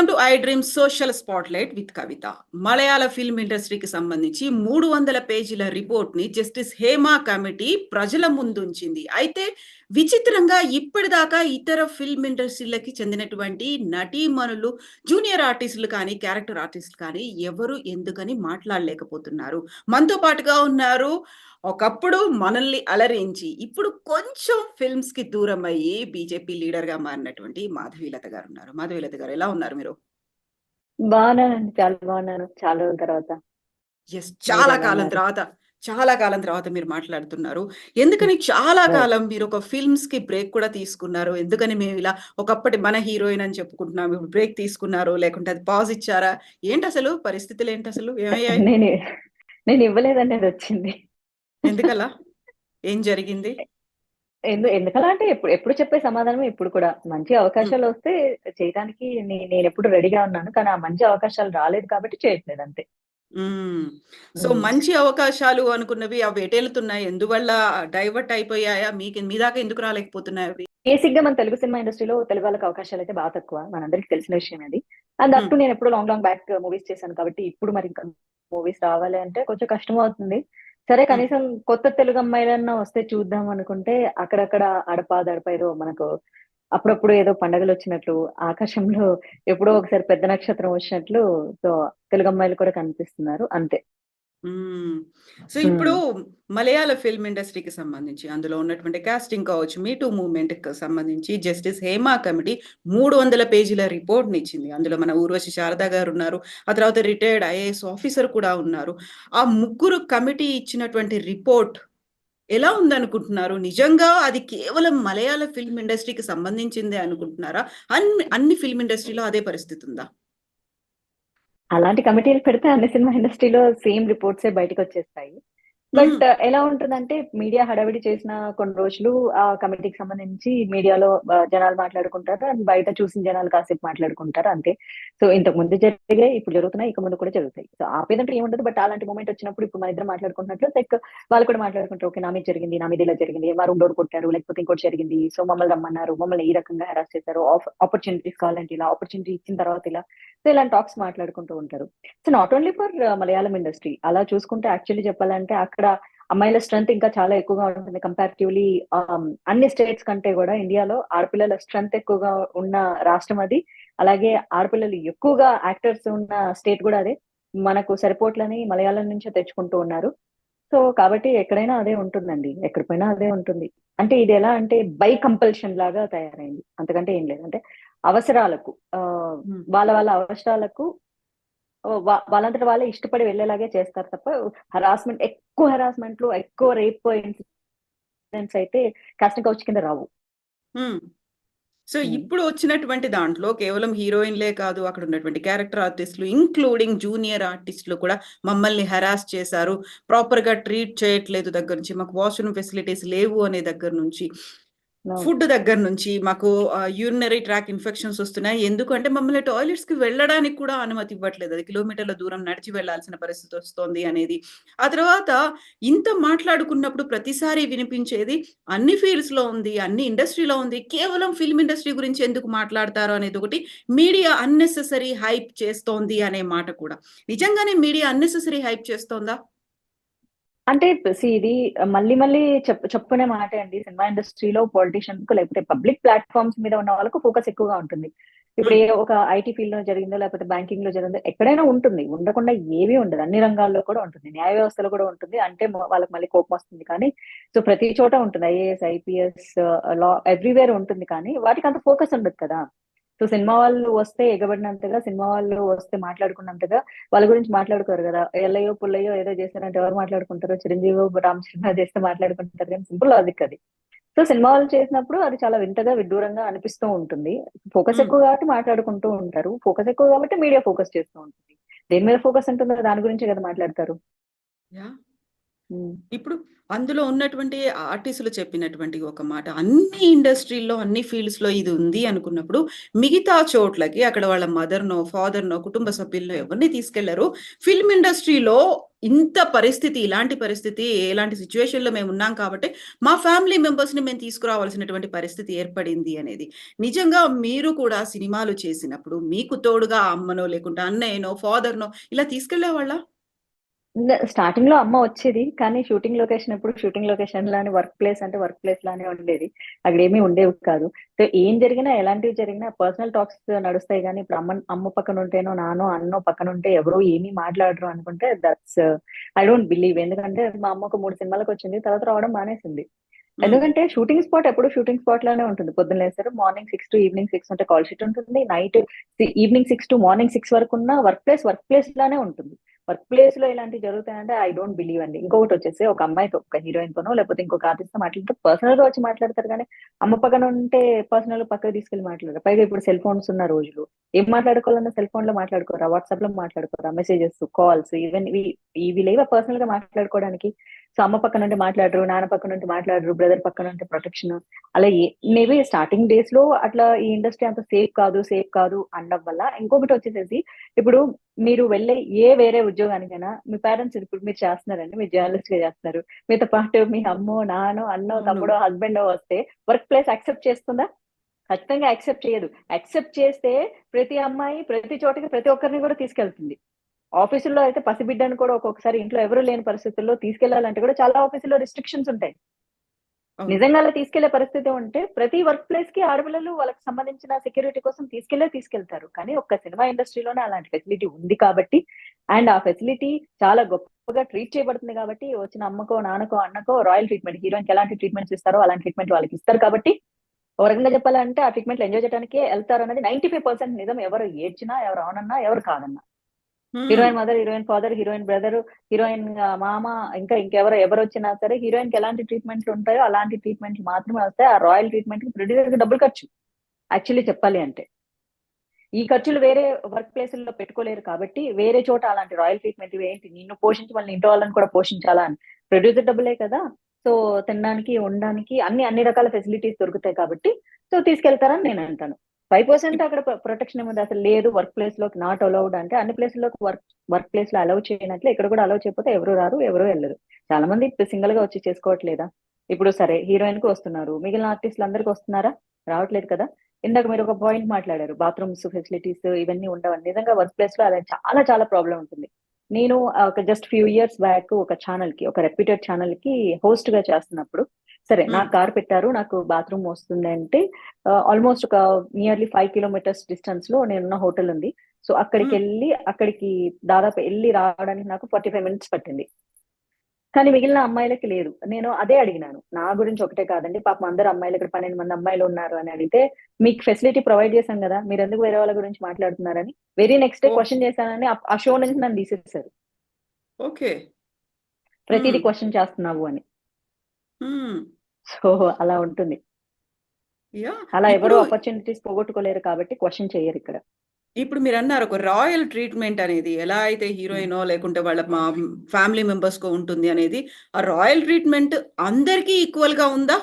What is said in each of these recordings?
Welcome to I dream social spotlight with Kavitha. Malayala film ఇండస్ట్రీకి సంబంధించి 300 పేజీల రిపోర్ట్‌ని జస్టిస్ హేమా కమిటీ ప్రజల ముందుంచింది. అయితే విచిత్రంగా ఇప్పటిదాకా ఇతర ఫిల్మ్ ఇండస్ట్రీలకి చెందినటువంటి నటీమణులు, జూనియర్ ఆర్టిస్టులు కానీ, క్యారెక్టర్ ఆర్టిస్టులు కానీ ఎవరు ఎందుకని మాట్లాడలేకపోతున్నారు. మనతో పాటుగా ఉన్నారు ఒకప్పుడు మనల్ని అలరించి, ఇప్పుడు కొంచెం ఫిల్మ్స్‌కి దూరమయ్యి బీజేపీ లీడర్‌గా మారినటువంటి మాధవీలత గారున్నారు. మాధవీలత గారు ఎలా ఉన్నారు మీరు? బాగున్నానండి. చాలా బాగున్నాను. చాలా రోజుల తర్వాత. యెస్. చాలా మీరెలా కాలం ఉన్నారు? తర్వాత, చాలా కాలం తర్వాత మీరు మాట్లాడుతున్నారు. ఎందుకని చాలా ఓహ్! కాలం మీరొక ఫిల్మ్స్‌కి బ్రేక్ కూడా తీసుకున్నారు? ఎందుకని మేమిలా ఒకప్పటి మన హీరోయిన్ అని చెప్పుకుంటున్నాం. ఇప్పుడు బ్రేక్ తీసుకున్నారు? లేకుంటే అది పాజ్ ఇచ్చారా? ఏంటసలు పరిస్థితులేంటసలు? ఏమయ్యాయి? నేను నేనివ్వలేదండి అదొచ్చింది. ఎందుకలా? ఏం జరిగింది? ఎందుకలా అంటే ఎప్పుడు చెప్పే సమాధానమే ఇప్పుడు కూడా. మంచి హ్మ్. అవకాశాలొస్తే చేయటానికి నేనెప్పుడు రెడీగా ఉన్నాను. కానీ ఆ మంచి అవకాశాలు రాలేదు కాబట్టి చేయట్లేదు అంతే. హ్మ్. సో, హ్మ్. మంచి అవకాశాలు అనుకున్నవి అవి ఎటెళ్తున్నాయి? ఎందువల్ల డైవర్ట్ అయిపోయాయా? మీ దాకా ఎందుకు రాలేకపోతున్నాయవి? బేసిక్‌గా మన తెలుగు సినిమా ఇండస్ట్రీలో తెలుగు వాళ్ళకి అవకాశాలయితే తక్కువ. మనందరికీ తెలిసిన విషయమే అది. అండ్ అప్ హ్మ్. టు నేనెప్పుడో లాంగ్ బ్యాక్ మూవీస్ చేశాను కాబట్టి ఇప్పుడు మరి ఇంకా మూవీస్ రావాలి అంటే కొంచెం కష్టమవుతుంది. సరే హ్మ్. కనీసం కొత్త తెలుగు అమ్మాయిలన్నా వస్తే చూద్దాం అనుకుంటే అక్కడక్కడ అడపా దడప ఏదో మనకు అప్పుడప్పుడు ఏదో పండగలొచ్చినట్లు, ఆకాశంలో ఎప్పుడో ఒకసారి పెద్ద నక్షత్రం వచ్చినట్లు సో తెలుగు అమ్మాయిలు కూడా కనిపిస్తున్నారు అంతే. హ్మ్. సో, ఇప్పుడు హ్మ్. మలయాళ ఫిల్మ్ ఇండస్ట్రీకి సంబంధించి అందులో ఉన్నటువంటి కాస్టింగ్ కావచ్చు, మీ టూ మూవ్‌మెంట్‌కి సంబంధించి జస్టిస్ హేమా కమిటీ 300 పేజీల రిపోర్ట్‌నిచ్చింది. అందులో మన ఊర్వశి శారద గారున్నారు. ఆ తర్వాత రిటైర్డ్ ఐఏఎస్ ఆఫీసర్ కూడా ఉన్నారు. ఆ ముగ్గురు కమిటీ ఇచ్చినటువంటి రిపోర్ట్ ఎలా ఉందనుకుంటున్నారు? నిజంగా అది కేవలం మలయాళ ఫిల్మ్ ఇండస్ట్రీకి సంబంధించిందే అనుకుంటున్నారా? అన్ని ఫిల్మ్ ఇండస్ట్రీలో అదే పరిస్థితి ఉందా? అలాంటి కమిటీలు పెడితే అన్ని సినిమా ఇండస్ట్రీలో సేమ్ రిపోర్ట్సే బయటకొచ్చేస్తాయి. హ్మ్. బట్ ఎలా ఉంటుందంటే మీడియా హడావిడి చేసిన కొన్ని రోజులు ఆ కమిటీకి సంబంధించి మీడియాలో జనాలు మాట్లాడుకుంటారు. అండ్ బయట చూసిన జనాలు కాసేపు మాట్లాడుకుంటారు అంతే. సో ఇంతకు ముందు జరిగాయి, ఇప్పుడు జరుగుతున్నాయి, ఇక ముందు కూడా జరుగుతాయి. సో ఆపేదంటూ ఏముండదు. బట్ అలాంటి మూమెంట్ వచ్చినప్పుడు ఇప్పుడు మన ఇద్దరం మాట్లాడుకుంటున్నట్లు లైక్ వాళ్ళు కూడా మాట్లాడుకుంటారు. ఓకే నా మీద జరిగింది, నా మీద ఇలా జరిగింది, మా రూమ్ డోర్ కొట్టారు, లేకపోతే ఇంకోటి జరిగింది. సో మమ్మల్ని రమ్మన్నారు, మమ్మల్ని ఈ రకంగా హెరాస్ చేశారు, ఆపర్చునిటీస్ కావాలంటే ఇలా, ఆపర్చునిటీ ఇచ్చిన తర్వాత ఇలా. సో ఇలాంటి టాక్స్ మాట్లాడుకుంటూ ఉంటారు. So not only for Malayalam industry. అలా చూసుకుంటే యాక్చువల్లీ చెప్పాలంటే అక్కడ అమ్మాయిల స్ట్రెంత్ ఇంకా చాలా ఎక్కువగా ఉంటుంది కంపారిటివ్‌లీ అన్ని స్టేట్స్ కంటే గూడా ఇండియాలో ఆడపిల్లల స్ట్రెంత్ ఎక్కువగా ఉన్న రాష్ట్రం అది. అలాగే ఆడపిల్లలు ఎక్కువగా యాక్టర్స్ ఉన్న స్టేట్ గూడా అదే. మనకు సరిపోట్లని మలయాళం నుంచే తెచ్చుకుంటూ ఉన్నారు. సో, కాబట్టి ఎక్కడైనా అదే ఉంటుందండి. ఎక్కడ పోయినా అదే ఉంటుంది. అంటే ఇది ఎలా అంటే బై కంపల్షన్ లాగా తయారైంది. అంతకంటే ఏం లేదు. అంటే అవసరాలకు హ్మ్. వాళ్ళ అవసరాలకు వాళ్ళంతట వాళ్ళే ఇష్టపడి వెళ్ళేలాగే చేస్తారు తప్ప, ఎక్కువ హెరాస్మెంట్‌లు, ఎక్కువ రేప్ ఇన్సిడెంట్స్ అయితే కాస్టింగ్ కౌచ్ కింద రావు. హ్మ్. సో, హ్మ్. ఇప్పుడు వచ్చినటువంటి దాంట్లో కేవలం హీరోయిన్‌లే కాదు, అక్కడున్నటువంటి క్యారెక్టర్ ఆర్టిస్ట్‌లు, ఇంక్లూడింగ్ జూనియర్ ఆర్టిస్ట్‌లు కూడా మమ్మల్ని హెరాస్ చేశారు. ప్రాపర్‌గా ట్రీట్ చేయట్లేదు దగ్గర నుంచి, మాకు వాష్‌రూమ్ ఫెసిలిటీస్ లేవు అనే దగ్గర నుంచి, అవును. ఫుడ్ దగ్గర నుంచి మాకు యూరినరీ ట్రాక్ ఇన్ఫెక్షన్స్ వస్తున్నాయి. ఎందుకంటే మమ్మల్ని టాయిలెట్స్‌కి వెళ్ళడానికి కూడా అనుమతి ఇవ్వట్లేదు. అది కిలోమీటర్ల దూరం నడిచి వెళ్ళాల్సిన పరిస్థితి వస్తోంది అనేది. ఆ తర్వాత ఇంత మాట్లాడుకున్నప్పుడు ప్రతిసారి వినిపించేది అన్ని ఫీల్డ్స్‌లో ఉంది, అన్ని ఇండస్ట్రీలో ఉంది. కేవలం ఫిల్మ్ ఇండస్ట్రీ గురించి ఎందుకు మాట్లాడతారు అనేదొకటి. మీడియా అన్నెసెసరీ హైప్ చేస్తోంది అనే మాట కూడా. నిజంగానే మీడియా అన్నెసెసరీ హైప్ చేస్తోందా? అంటే ఇది మళ్ళీ మళ్ళీ చెప్పుకునే మాటే అండి. సినిమా ఇండస్ట్రీలో పొలిటీషియన్స్‌కు లేకపోతే పబ్లిక్ ప్లాట్‌ఫార్మ్స్ మీద ఉన్న వాళ్ళకు ఫోకస్ ఎక్కువగా ఉంటుంది. ఇప్పుడు హ్మ్. ఒక ఐటీ ఫీల్డ్‌లో జరిగిందో, లేకపోతే బ్యాంకింగ్‌లో జరిగిందో ఎక్కడైనా ఉంటుంది. ఉండకుండా ఏమీ ఉండదు. అన్ని రంగాల్లో కూడా ఉంటుంది. న్యాయ వ్యవస్థలో కూడా ఉంటుంది. అంటే వాళ్ళకి మళ్ళీ కోపమొస్తుంది కానీ, సో ప్రతి చోట ఉంటుంది. ఐఏఎస్, ఐపీఎస్, లా ఎవ్రీవేర్ ఉంటుంది కానీ, వాటికి అంత ఫోకస్ ఉండదు కదా! సో సినిమా వాళ్ళు వస్తే ఎగబడినంతగా, సినిమా వాళ్ళు వస్తే మాట్లాడుకున్నంతగా వాళ్ళ గురించి మాట్లాడుకోరు గదా! ఎల్లయ్యో, పుల్లయ్యో ఏదో చేశారంటే ఎవరు మాట్లాడుకుంటారు? చిరంజీవో, రామ్ చరణ్ చేస్తే మాట్లాడుకుంటారు గానీ సింపుల్ లాజిక్ అది. సో సినిమా వాళ్ళు చేసినప్పుడు అది చాలా వింతగా, విడ్డూరంగా అనిపిస్తూ ఉంటుంది. ఫోకస్ హ్మ్. ఎక్కువ కాబట్టి మాట్లాడుకుంటూ ఉంటారు. ఫోకస్ ఎక్కువ కాబట్టి మీడియా ఫోకస్ చేస్తూ ఉంటుంది. దేని మీద ఫోకస్ ఉంటుందో దాని గురించే కదా మాట్లాడతారు. యాహ్! ఇప్పుడు అందులో ఉన్నటువంటి ఆర్టిస్టులు చెప్పినటువంటి ఒక మాట, అన్ని ఇండస్ట్రీల్లో, అన్ని ఫీల్డ్స్‌లో ఇది ఉంది అనుకున్నప్పుడు, మిగతా చోట్లకి అక్కడ వాళ్ళ మదర్‌నో, ఫాదర్‌నో, కుటుంబ సభ్యులనో ఎవరిని తీసుకెళ్లరు. ఫిల్మ్ ఇండస్ట్రీలో ఇంత పరిస్థితి, ఇలాంటి పరిస్థితి, ఇలాంటి సిట్యుయేషన్‌లో మేమున్నాం కాబట్టి, మా ఫ్యామిలీ మెంబర్స్‌ని మేము తీసుకురావాల్సినటువంటి పరిస్థితి ఏర్పడింది అనేది. నిజంగా మీరు కూడా సినిమాలు చేసినప్పుడు, మీకు తోడుగా అమ్మనో, లేకుంటే అన్నయ్యనో, ఫాదర్‌నో ఇలా తీసుకెళ్ళేవాళ్ళా? స్టార్టింగ్ లో అమ్మ వచ్చేది. కానీ షూటింగ్ లొకేషన్ ఎప్పుడు షూటింగ్ లొకేషన్ లానే, వర్క్ ప్లేస్ అంటే వర్క్ ప్లేస్ లానే ఉండేది. అక్కడేమీ ఉండేవి కాదు. సో ఏం జరిగినా, ఎలాంటివి జరిగినా పర్సనల్ టాక్స్ నడుస్తాయి గానీ, ఇప్పుడు అమ్మ పక్కన ఉంటేనో, నాన్నో, అన్నో పక్కన ఉంటే ఎవరు ఏమీ మాట్లాడరు అనుకుంటే దట్స్ ఐ డోంట్ బిలీవ్. ఎందుకంటే మా అమ్మ ఒక 3 సినిమాలకొచ్చింది. తర్వాత రావడం మానేసింది. హ్మ్. ఎందుకంటే షూటింగ్ స్పాట్ ఎప్పుడు షూటింగ్ స్పాట్ లోనే ఉంటుంది. పొద్దున్న లేస్తారు. మార్నింగ్ 6 టు ఈవినింగ్ 6 ఉంటే కాల్ షీట్ ఉంటుంది. నైట్ ఈవినింగ్ 6 టు మార్నింగ్ 6 వరకున్న వర్క్ ప్లేస్ లానే ఉంటుంది. వర్క్ ప్లేస్ లో ఇలాంటివి జరుగుతాయంటే ఐ డోంట్ బిలీవ్ అండి. ఇంకొకటొచ్చేసి ఒక అమ్మాయితో, ఒక హీరోయిన్ తోనో లేకపోతే ఇంకొక ఆర్టిస్ట్ తో మాట్లాడితే పర్సనల్ గా వచ్చి మాట్లాడతారు గానీ, అమ్మ పక్కన ఉంటే పర్సనల్ పక్కకు తీసుకెళ్ళి మాట్లాడరు. పైగా ఇప్పుడు సెల్ ఫోన్స్ ఉన్న రోజులు. ఏం మాట్లాడుకోవాలన్నా సెల్ ఫోన్ లో మాట్లాడుకోరా, వాట్సాప్ లో మాట్లాడుకోరా, మెసేజెస్, కాల్స్ ఈవెన్ ఇవి లేవా పర్సనల్ గా మాట్లాడుకోవడానికి. సో అమ్మ పక్కన ఉంటే మాట్లాడరు, నాన్న పక్కన ఉంటే మాట్లాడరు, బ్రదర్ పక్కన ఉంటే ప్రొటెక్షన్. అలా మేబీ స్టార్టింగ్ డేస్ లో అట్లా ఈ ఇండస్ట్రీ అంత సేఫ్ కాదు అనడం వల్ల. ఇంకొకటి వచ్చేసేసి ఇప్పుడు మీరు వెళ్ళే వేరే ఉద్యోగానికైనా మీ పేరెంట్స్ ఇప్పుడు మీరు చేస్తున్నారండి. మీరు జర్నలిస్ట్ గా చేస్తున్నారు. మీతో పాటు మీ అమ్మో, నాన్నో, అన్నో, అవును. తమ్ముడో, హస్బెండో వస్తే వర్క్ ప్లేస్ యాక్సెప్ట్ చేస్తుందా? ఖచ్చితంగా యాక్సెప్ట్ చేయదు. యాక్సెప్ట్ చేస్తే ప్రతి అమ్మాయి ప్రతి చోటకి ప్రతి ఒక్కరిని కూడా తీసుకెళ్తుంది. ఆఫీసుల్లో అయితే పసిబిడ్డని కూడా ఒక్కొక్కసారి ఇంట్లో ఎవరు లేని పరిస్థితుల్లో తీసుకెళ్లాలంటే కూడా చాలా ఆఫీసుల్లో రిస్ట్రిక్షన్స్ ఉంటాయి. అవును. నిజంగా అలా తీసుకెళ్లే పరిస్థితి ఉంటే ప్రతి వర్క్ ప్లేస్ కి ఆడపిల్లలు వాళ్ళకి సంబంధించిన సెక్యూరిటీ కోసం తీసుకెళ్తారు. కానీ ఒక్క సినిమా ఇండస్ట్రీలోనే అలాంటి ఫెసిలిటీ ఉంది కాబట్టి, అండ్ ఆ ఫెసిలిటీ చాలా గొప్పగా ట్రీట్ చేయబడుతుంది కాబట్టి, వచ్చిన అమ్మకో, నాన్నకో, అన్నకో రాయల్ ట్రీట్మెంట్, హీరోయిన్‌కి ఎలాంటి ట్రీట్మెంట్స్ ఇస్తారో అలాంటి ట్రీట్మెంట్ వాళ్ళకి ఇస్తారు కాబట్టి, ఒక రకంగా చెప్పాలంటే ఆ ట్రీట్మెంట్‌లు ఎంజాయ్ చేయడానికే ఎళ్తారన్నది 95% నిజం. ఎవరు ఏడ్చినా, ఎవరు అవునన్నా, ఎవరు కాదన్నా. హ్మ్. Heroine mother, heroine father, heroine brother, heroine మామ, ఇంకా ఎవరొచ్చినా సరే హీరోయిన్‌కి ఎలాంటి ట్రీట్మెంట్‌లు ఉంటాయో అలాంటి ట్రీట్మెంట్‌లు మాత్రమే వస్తాయి. ఆ రాయల్ ట్రీట్మెంట్‌కి ప్రొడ్యూసర్‌కి డబ్బులు ఖర్చు. యాక్చువల్లీ చెప్పాలి అంటే. ఈ ఖర్చులు వేరే వర్క్ ప్లేసుల్లో పెట్టుకోలేరు కాబట్టి, వేరే చోట అలాంటి రాయల్ ట్రీట్మెంట్ ఏంటి నిన్ను పోషించి మళ్ళీ ఇంట్లో వాళ్ళని కూడా పోషించాలా అని. ప్రొడ్యూసర్ డబ్బులే కదా! సో, తినడానికి, ఉండడానికి అన్ని రకాల ఫెసిలిటీస్ దొరుకుతాయి కాబట్టి, సో, తీసుకెళ్తారని నేనంటాను. 5% ఇప్ అక్కడ ప్రొటెక్షన్ ఏముంది. అసలు లేదు వర్క్ ప్లేస్‌లోకి నాట్ అలౌడ్ అంటే అన్ని ప్లేసుల్లోకి వర్క్ ప్లేస్‌లో అలౌ చేయనట్లే ఇక్కడ కూడా అలౌ చేయకపోతే ఎవరు రారు, ఎవరు ఎళ్ళరు. చాలా మంది ఇప్పుడు సింగిల్‌గా వచ్చి చేసుకోవట్లేదా? ఇప్పుడు సరే హీరోయిన్‌కి వస్తున్నారు. మిగిలిన ఆర్టిస్ట్‌లందరికి వస్తున్నారా? రావట్లేదు కదా! ఇందాక మీరొక పాయింట్ మాట్లాడారు. బాత్రూమ్స్ ఫెసిలిటీస్ ఇవన్నీ ఉండవని. నిజంగా వర్క్ ప్లేస్‌లో అది చాలా చాలా ప్రాబ్లమ్ ఉంటుంది. నేను ఒక జస్ట్ ఫ్యూ ఇయర్స్ బ్యాక్ ఒక ఛానెల్‌కి, ఒక రెప్యూటెడ్ ఛానెల్‌కి హోస్ట్‌గా చేస్తున్నప్పుడు, సరే హ్మ్. నాకు కార్ పెట్టారు. నాకు బాత్రూమ్ వస్తుందంటే ఆల్‌మోస్ట్ ఒక నియర్లీ 5 కిలోమీటర్స్ డిస్టెన్స్‌లో నేనున్న హోటల్ ఉంది. సో హ్మ్. అక్కడికి దాదాపు ఎళ్లి రావడానికి నాకు 45 మినిట్స్ పట్టింది. కానీ మిగిలిన అమ్మాయిలకి లేదు. నేను అదే అడిగినాను. నా గురించి ఒకటే కాదండి. పాపం అందరు అమ్మాయిలు ఇక్కడ 12 మంది అమ్మాయిలున్నారు అని అడిగితే, మీకు ఫెసిలిటీ ప్రొవైడ్ చేశాం గదా! మీరెందుకు వేరే వాళ్ళ గురించి మాట్లాడుతున్నారని వెరీ నెక్స్ట్ డే ఓహ్! క్వెషన్ చేశానని ఆ షో నుంచి నన్ను తీసేసారు. ఓకే. హ్మ్. ప్రతీది క్వెషన్ చేస్తున్నావు అని. హ్మ్. సో, అలా ఉంటుంది. యాహ్! అలా ఎవరు ఇప్పుడు ఆపర్చునిటీస్ పోగొట్టుకోలేరు కాబట్టి క్వెషన్ చెయ్యరిక్కడ. ఇప్పుడు మీరన్నారు ఒక రాయల్ ట్రీట్‌మెంట్ అనేది ఎలా అయితే హ్మ్. హీరోయినో లేకుంటే వాళ్ళ ఫ్యామిలీ మెంబర్స్‌కో ఉంటుంది అనేది, ఆ రాయల్ ట్రీట్‌మెంట్ అందరికీ ఈక్వల్‌గా ఉందా?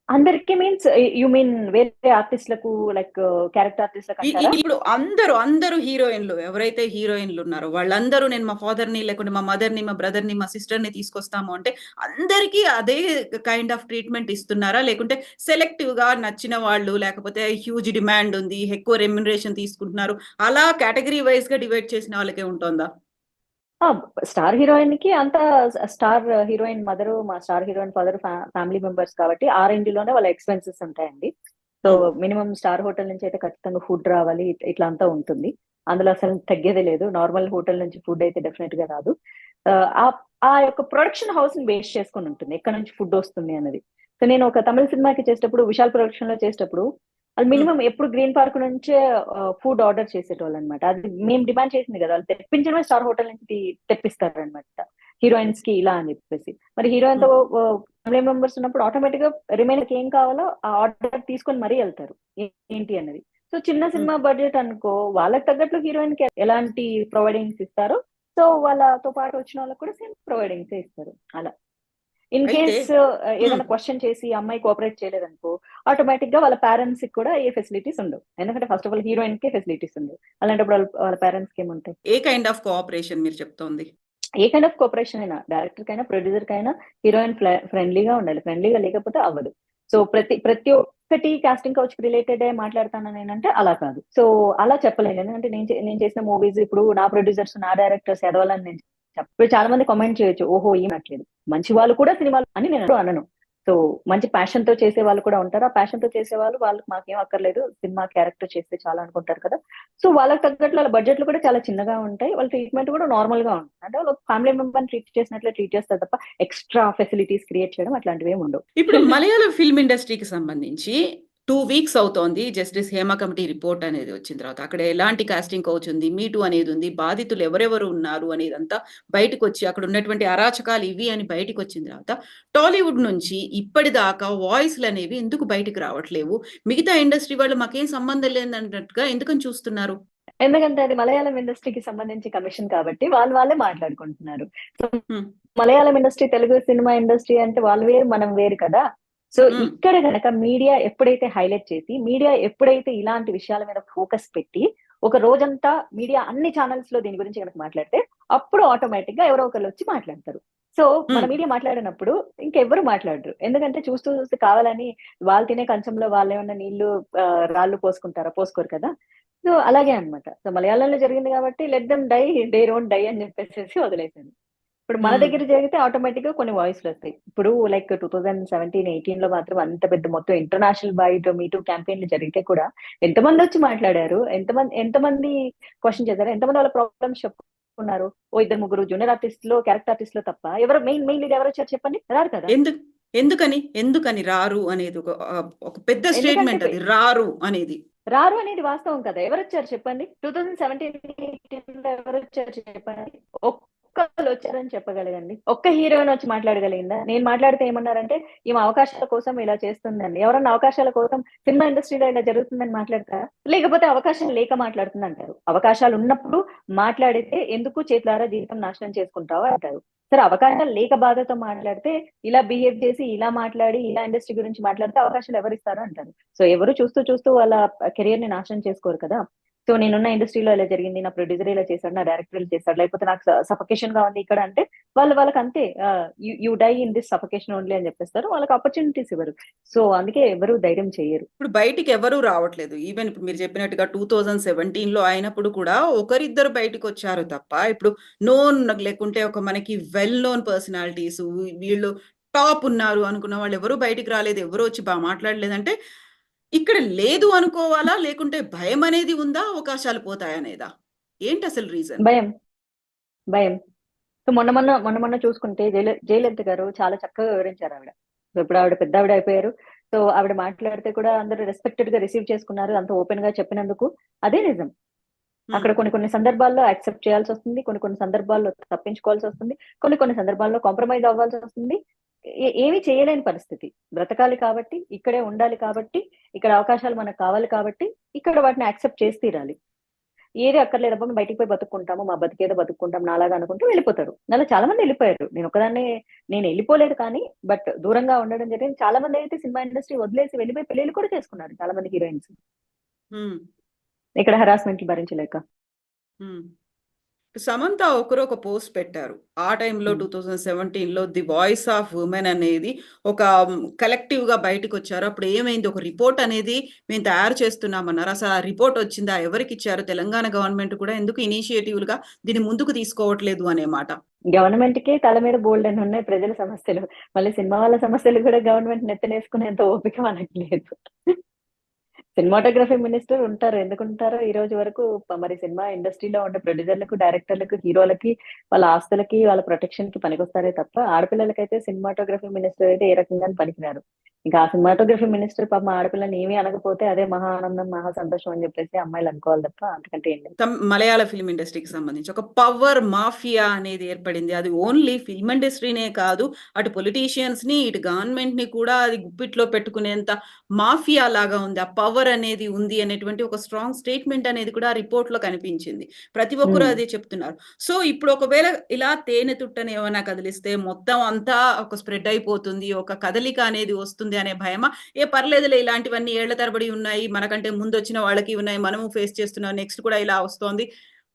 అందరికి మీన్స్ యూ మీన్ వేరే ఆర్టిస్ట్‌లకు లైక్ క్యారెక్టర్ ఆర్టిస్ట్‌లకంటారా? ఇప్పుడు అందరూ హీరోయిన్‌లు ఎవరైతే హీరోయిన్‌లున్నారో వాళ్ళందరూ నేను మా ఫాదర్‌ని లేకుంటే మా మదర్‌ని, మా బ్రదర్‌ని, మా సిస్టర్‌ని తీసుకొస్తాము అంటే అందరికీ అదే కైండ్ ఆఫ్ ట్రీట్‌మెంట్ ఇస్తున్నారా? లేకుంటే సెలెక్టివ్‌గా నచ్చిన వాళ్ళు లేకపోతే హ్యూజ్ డిమాండ్ ఉంది. ఎక్కువ రెమ్యునరేషన్ తీసుకుంటున్నారు. అలా కేటగరీ వైస్‌గా డివైడ్ చేసిన వాళ్ళకే ఉంటోందా? ఆ! స్టార్ హీరోయిన్‌కి అంతా స్టార్ హీరోయిన్ మదరు, మా star heroine father family members కాబట్టి ఆ రేంజ్‌లోనే వాళ్ళ ఎక్స్‌పెన్సెస్ ఉంటాయండి. సో, ఓహ్! మినిమమ్ స్టార్ హోటల్ నుంచి అయితే ఖచ్చితంగా ఫుడ్ రావాలి. ఇట్లా అంతా ఉంటుంది. అందులో అసలు తగ్గేదే లేదు. నార్మల్ హోటల్ నుంచి ఫుడ్ అయితే డెఫినెట్‌గా రాదు. ఆహ్, ఆ ఆ యొక్క ప్రొడక్షన్ హౌస్‌ని బేస్ చేసుకొని ఉంటుంది. ఎక్కడి నుంచి ఫుడ్ వస్తుంది అన్నది. సో, నేను ఒక తమిళ్ సినిమాకి చేసేటప్పుడు విశాల్ ప్రొడక్షన్‌లో చేసేటప్పుడు ఆళ్ళు హ్మ్. మినిమమ్ ఎప్పుడు గ్రీన్ పార్క్ నుంచే ఫుడ్ ఆర్డర్ చేసేటోళ్ళనమాట. అది మేము డిమాండ్ చేసింది గదా! వాళ్ళు తెప్పించడమే స్టార్ హోటల్ నుంచి తెప్పిస్తారనమాట. హీరోయిన్స్‌కి ఇలా అని జెప్పేసి. మరి హీరోయిన్‌తో హ్మ్. ఫ్యామిలీ మెంబర్స్ ఉన్నప్పుడు ఆటోమేటిక్‌గా రిమైనర్‌కి ఏం కావాలో ఆ ఆర్డర్ తీసుకొని మరీ ఎళ్తారు. ఏంటి అన్నది. సో, చిన్న హ్మ్. సినిమా బడ్జెట్ అనుకో వాళ్ళకి తగ్గట్లు హీరోయిన్‌కి ఎలాంటి ప్రొవైడింగ్స్ ఇస్తారో సో వాళ్ళతో పాటు వచ్చిన వాళ్ళకి కూడా సేమ్ ప్రొవైడింగ్సే ఇస్తారు అలా. ఇన్ అయితే కేస్ హ్మ్. ఏదైనా క్వశ్చన్ చేసి ఆ అమ్మాయి కోఆపరేట్ చేయలేదనుకో, ఆటోమేటిక్ గా వాళ్ళ పేరెంట్స్ కి కూడా ఏ ఫెసిలిటీస్ ఉండవు. ఎందుకంటే first of all heroine K facilities ఉండవు. అలాంటప్పుడు వాళ్ళ పేరెంట్స్ కి ఏముంటాయి? ఏ కైండ్ ఆఫ్ కోఆపరేషన్ మీరు చెప్తోంది? ఏ కైండ్ ఆఫ్ కోఆపరేషన్ అయినా డైరెక్టర్ కైనా, ప్రొడ్యూసర్ కైనా హీరోయిన్ ఫ్రెండ్లీగా ఉండాలి. ఫ్రెండ్లీగా లేకపోతే అవ్వదు. సో ప్రతి ఒక్కటి కాస్టింగ్ కౌచ్ రిలేటెడ్ మాట్లాడతాను నేనంటే అలా కాదు. సో అలా చెప్పలేను. ఎందుకంటే నేను చేసిన మూవీస్ ఇప్పుడు నా ప్రొడ్యూసర్స్, నా డైరెక్టర్స్ ఎదవాలని నేను ఇప్పుడు చాలా మంది కామెంట్ చేయొచ్చు. ఓహో! ఏమట్లేదు. మంచి వాళ్ళు కూడా సినిమాలు అని నేను ఎప్పుడు అనను. సో మంచి ప్యాషన్ తో చేసే వాళ్ళు కూడా ఉంటారు. ఆ ప్యాషన్ తో చేసేవాళ్ళు వాళ్ళకి మాకేం అక్కర్లేదు. సినిమా క్యారెక్టర్ చేస్తే చాలా అనుకుంటారు కదా! సో వాళ్ళకి తగ్గట్లు వాళ్ళ బడ్జెట్లు కూడా చాలా చిన్నగా ఉంటాయి. వాళ్ళ ట్రీట్మెంట్ కూడా నార్మల్ గా ఉంటుంది. అంటే వాళ్ళు ఫ్యామిలీ మెంబర్‌ని ట్రీట్ చేసినట్లే ట్రీట్ చేస్తారు తప్ప ఎక్స్‌ట్రా ఫెసిలిటీస్ క్రియేట్ చేయడం అట్లాంటివేమి ఉండవు. ఇప్పుడు మలయాళ ఫిల్మ్ ఇండస్ట్రీకి సంబంధించి 2 వీక్స్ అవుతోంది. జస్టిస్ హేమ కమిటీ రిపోర్ట్ అనేది వచ్చిన తర్వాత. అక్కడ ఎలాంటి కాస్టింగ్ కౌచ్ ఉంది, మీ టూ అనేది ఉంది, బాధితులు ఎవరెవరు ఉన్నారు అనేదంతా బయటకొచ్చి అక్కడ ఉన్నటువంటి అరాచకాలు ఇవి అని బయటికొచ్చిన తర్వాత టాలీవుడ్ నుంచి ఇప్పటిదాకా వాయిస్‌లనేవి ఎందుకు బయటికి రావట్లేవు? మిగతా ఇండస్ట్రీ వాళ్ళు మాకేం సంబంధం లేదన్నట్టుగా ఎందుకని చూస్తున్నారు? ఎందుకంటే అది మలయాళం ఇండస్ట్రీకి సంబంధించి కమిషన్ కాబట్టి వాళ్ళే మాట్లాడుకుంటున్నారు. సో హ్మ్. Malayalam industry, Telugu cinema industry అంటే వాళ్ళు వేరు, మనం వేరు కదా! సో హ్మ్. ఇక్కడ గనక మీడియా ఎప్పుడైతే హైలైట్ చేసి, మీడియా ఎప్పుడైతే ఇలాంటి విషయాల మీద ఫోకస్ పెట్టి, ఒక రోజంతా మీడియా అన్ని ఛానెల్స్ లో దీని గురించి గనక మాట్లాడితే, అప్పుడు ఆటోమేటిక్ గా ఎవరో ఒకళ్ళు వచ్చి మాట్లాడతారు. సో మన హ్మ్. మీడియా మాట్లాడినప్పుడు ఇంకెవ్వరు మాట్లాడరు. ఎందుకంటే చూస్తూ చూస్తూ కావాలని వాళ్ళు తినే కంచంలో వాళ్ళేమన్నా నీళ్లు రాళ్ళు పోసుకుంటారా? పోసుకోరు కదా! సో అలాగే అన్నమాట. సో మలయాళంలో జరిగింది కాబట్టి let them die, they don't die అని చెప్పేసేసి వదిలేసాను. ఇప్పుడు మన హ్మ్. దగ్గర జరిగితే ఆటోమేటిక్‌గా కొన్ని వాయిస్‌లొస్తాయి. ఇప్పుడు లైక్ 2017, 18లో మాత్రం అంత పెద్ద మొత్తం ఇంటర్నేషనల్ వైడ్ మీ టూ క్యాంపెయిన్‌లు జరిగితే కూడా ఎంతమందొచ్చి మాట్లాడారు? ఎంతమంది క్వెషన్ చేసారు? ఎంతమంది వాళ్ళ ప్రాబ్లమ్స్ చెప్పుకున్నారు? ఓ ఇద్దరు ముగ్గురు జూనియర్ ఆర్టిస్ట్‌లో, క్యారెక్టర్ ఆర్టిస్ట్‌లో తప్ప ఎవరు మెయిన్ లీడ్ ఎవరొచ్చారు చెప్పండి? రారు కదా! ఎందు ఎందుకని రారు అనేది ఒక పెద్ద ఎందుకంటే స్టేట్‌మెంట్ అది. రారు అనేది. రారు అనేది వాస్తవం కదా! ఎవరొచ్చారు చెప్పండి? 2017, 18లో ఎవరొచ్చారు చెప్పండి? ఒక్కళ్ళొచ్చారని చెప్పగలగండి. ఒక్క హీరోయిన్ వచ్చి మాట్లాడగలిగిందా? నేను మాట్లాడితే ఏమన్నారంటే, ఈమె అవకాశాల కోసం ఇలా చేస్తుందండి. ఎవరన్నా అవకాశాల కోసం సినిమా ఇండస్ట్రీలో ఇలా జరుగుతుందని మాట్లాడతారా? లేకపోతే అవకాశం లేక మాట్లాడుతుందంటారు. అవకాశాలున్నప్పుడు మాట్లాడితే ఎందుకు చేతులారా జీవితం నాశనం చేసుకుంటావు అంటారు. సరే అవకాశాలు లేక బాధతో మాట్లాడితే, ఇలా బిహేవ్ చేసి, ఇలా మాట్లాడి, ఇలా ఇండస్ట్రీ గురించి మాట్లాడితే అవకాశాలు ఎవరిస్తారు అంటారు. సో ఎవరు చూస్తూ వాళ్ళ కెరియర్‌ని నాశనం చేసుకోరు కదా! సో నేనున్న ఇండస్ట్రీలో ఇలా జరిగింది. నా ప్రొడ్యూసర్ ఇలా చేశాడు. నా డైరెక్టర్ ఇలా చేశాడు. లేకపోతే నాకు సఫకేషన్‌గా ఉంది ఇక్కడ అంటే వాళ్ళకంతే you die in this suffocation only అని చెప్పేస్తారు. వాళ్ళకి ఆపర్చునిటీస్ ఇవ్వరు. సో అందుకే ఎవరు ధైర్యం చెయ్యరు. ఇప్పుడు బయటికెవరూ రావట్లేదు. ఈవెన్ ఇప్పుడు మీరు చెప్పినట్టుగా 2017లో అయినప్పుడు కూడా ఒకరిద్దరు బయటికొచ్చారు తప్ప, ఇప్పుడు నోన్ లేకుంటే ఒక మనకి వెల్ నోన్ పర్సనాలిటీస్ వీళ్ళు టాప్ ఉన్నారు అనుకున్న వాళ్ళెవరూ బయటికి రాలేదు. ఎవరు వచ్చి మాట్లాడలేదంటే, ఇక్కడ లేదు అనుకోవాలా? లేకుంటే భయమనేది ఉందా? అవకాశాలు పోతాయనేదా? ఏంటసలు రీజన్? భయం. భయం. సో మొన్న చూసుకుంటే జయలలిత గారు చాలా చక్కగా వివరించారావిడ. సో ఇప్పుడు ఆవిడ పెద్దావిడ అయిపోయారు. సో ఆవిడ మాట్లాడితే కూడా అందరూ రెస్పెక్టెడ్‌గా రిసీవ్ చేసుకున్నారు. అంత ఓపెన్‌గా చెప్పినందుకు. అదే నిజం. హ్మ్. అక్కడ కొన్ని సందర్భాల్లో యాక్సెప్ట్ చేయాల్సొస్తుంది. కొన్ని సందర్భాల్లో తప్పించుకోవాల్సొస్తుంది. కొన్ని సందర్భాల్లో కాంప్రమైజ్ అవ్వాల్సొస్తుంది. ఏమి చేయలేని పరిస్థితి. బ్రతకాలి కాబట్టి, ఇక్కడే ఉండాలి కాబట్టి, ఇక్కడ అవకాశాలు మనకు కావాలి కాబట్టి, ఇక్కడ వాటిని యాక్సెప్ట్ చేసి తీరాలి. ఏది అక్కర్లేదబ్బా! మేము బయటికి పోయి బతుక్కుంటాము. మా బతికేదో బతుక్కుంటాం నాలాగా అనుకుంటూ వెళ్ళిపోతారు. అలా చాలా మంది ఎళ్ళిపోయారు. నేనెళ్ళిపోలేదు కానీ, బట్ దూరంగా ఉండడం జరిగింది. చాలా మందయితే సినిమా ఇండస్ట్రీ వదిలేసి వెళ్ళిపోయి పెళ్లిళ్లు కూడా చేసుకున్నారు చాలా మంది హీరోయిన్స్. హ్మ్. ఇక్కడ హరాస్మెంట్‌లు భరించలేక. హ్మ్. సమంత ఒకరొక పోస్ట్ పెట్టారు. ఆ టైంలో హ్మ్. 2017లో 'ది వాయిస్ ఆఫ్ వుమెన్' అనేది ఒక కలెక్టివ్‌గా బయటికొచ్చారు. అప్పుడు ఏమైంది? ఒక రిపోర్ట్ అనేది మేము తయారు చేస్తున్నామన్నారు. అసలు ఆ రిపోర్ట్ వచ్చిందా? ఎవరికిచ్చారు? తెలంగాణ గవర్నమెంట్ కూడా ఎందుకు ఇనిషియేటివ్‌లుగా దీన్ని ముందుకు తీసుకోవట్లేదు అనే మాట. గవర్నమెంట్‌కే తల మీద బోలెడన్నున్నాయి ప్రజల సమస్యలు. మళ్ళీ సినిమా వాళ్ళ సమస్యలు కూడా గవర్నమెంట్ నెత్తనేసుకునేంత ఓపిక మనకి లేదు. సినిమాటోగ్రఫీ మినిస్టర్ ఉంటారు. ఎందుకుంటారో ఈ రోజు వరకు మరి సినిమా ఇండస్ట్రీలో ఉండే ప్రొడ్యూసర్‌లకు, డైరెక్టర్‌లకు, హీరోలకి, వాళ్ళ ఆస్తులకి, వాళ్ళ ప్రొటెక్షన్‌కి పనికొస్తారే తప్ప, ఆడపిల్లలకైతే సినిమాటోగ్రఫీ మినిస్టర్ అయితే ఏ రకంగాను పనికిరారు. ఇంకా ఆ హ్మ్. సినిమాటోగ్రఫీ మినిస్టర్ పాపం ఆడపిల్లని ఏమి అనకపోతే అదే మహా ఆనందం, మహా సంతోషం అని చెప్పేసి అమ్మాయిలు అనుకోవాలి తప్ప అంతకంటే ఏం లేదు. మలయాళ ఫిల్మ్ ఇండస్ట్రీకి సంబంధించి ఒక పవర్ మాఫియా అనేది ఏర్పడింది. అది ఓన్లీ ఫిల్మ్ ఇండస్ట్రీనే కాదు. అటు పొలిటీషియన్స్‌ని, ఇటు గవర్నమెంట్‌ని కూడా అది గుప్పిట్లో పెట్టుకునేంత మాఫియా లాగా ఉంది. ఆ పవర్ పవర్ అనేది ఉంది అనేటువంటి ఒక స్ట్రాంగ్ స్టేట్మెంట్ అనేది కూడా రిపోర్ట్‌లో కనిపించింది. ప్రతి ఒక్కరు హ్మ్. అదే చెప్తున్నారు. సో, ఇప్పుడు ఒకవేళ ఇలా తేనె తుట్టని ఏమైనా కదిలిస్తే మొత్తం అంతా ఒక స్ప్రెడ్ అయిపోతుంది. ఒక కదలిక అనేది వస్తుంది అనే భయమా? పర్లేదులే ఇలాంటివన్నీ ఏళ్ల తరబడి ఉన్నాయి. మనకంటే ముందొచ్చిన వాళ్ళకి ఉన్నాయి. మనము ఫేస్ చేస్తున్నాం. నెక్స్ట్ కూడా ఇలా వస్తోంది.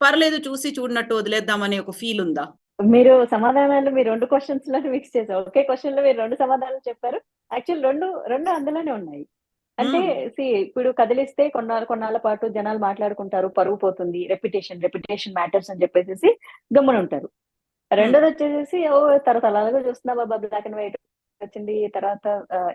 పర్లేదు చూసి చూడనట్టు వదిలేద్దాం అనే ఒక ఫీల్ ఉందా? మీరు సమాధానాలు మీ 2 క్వెషన్స్‌లోనే మిక్స్ చేసారు. ఒకే క్వెషన్‌లో మీరు 2 సమాధానాలు చెప్పారు. యాక్చువల్ 2 అందులోనే ఉన్నాయి. అంటే హ్మ్. ఇప్పుడు కదిలిస్తే కొన్నాళ్ళ పాటు జనాలు మాట్లాడుకుంటారు. పరువు పోతుంది. రెప్యుటేషన్ మ్యాటర్స్ అని చెప్పేసేసి గమ్మునుంటారు. హ్మ్. రెండోదొచ్చేసేసి తర్వాత అలాగే చూస్తున్నావబ్బా! బ్లాక్ అండ్ వైట్ వచ్చింది. తర్వాత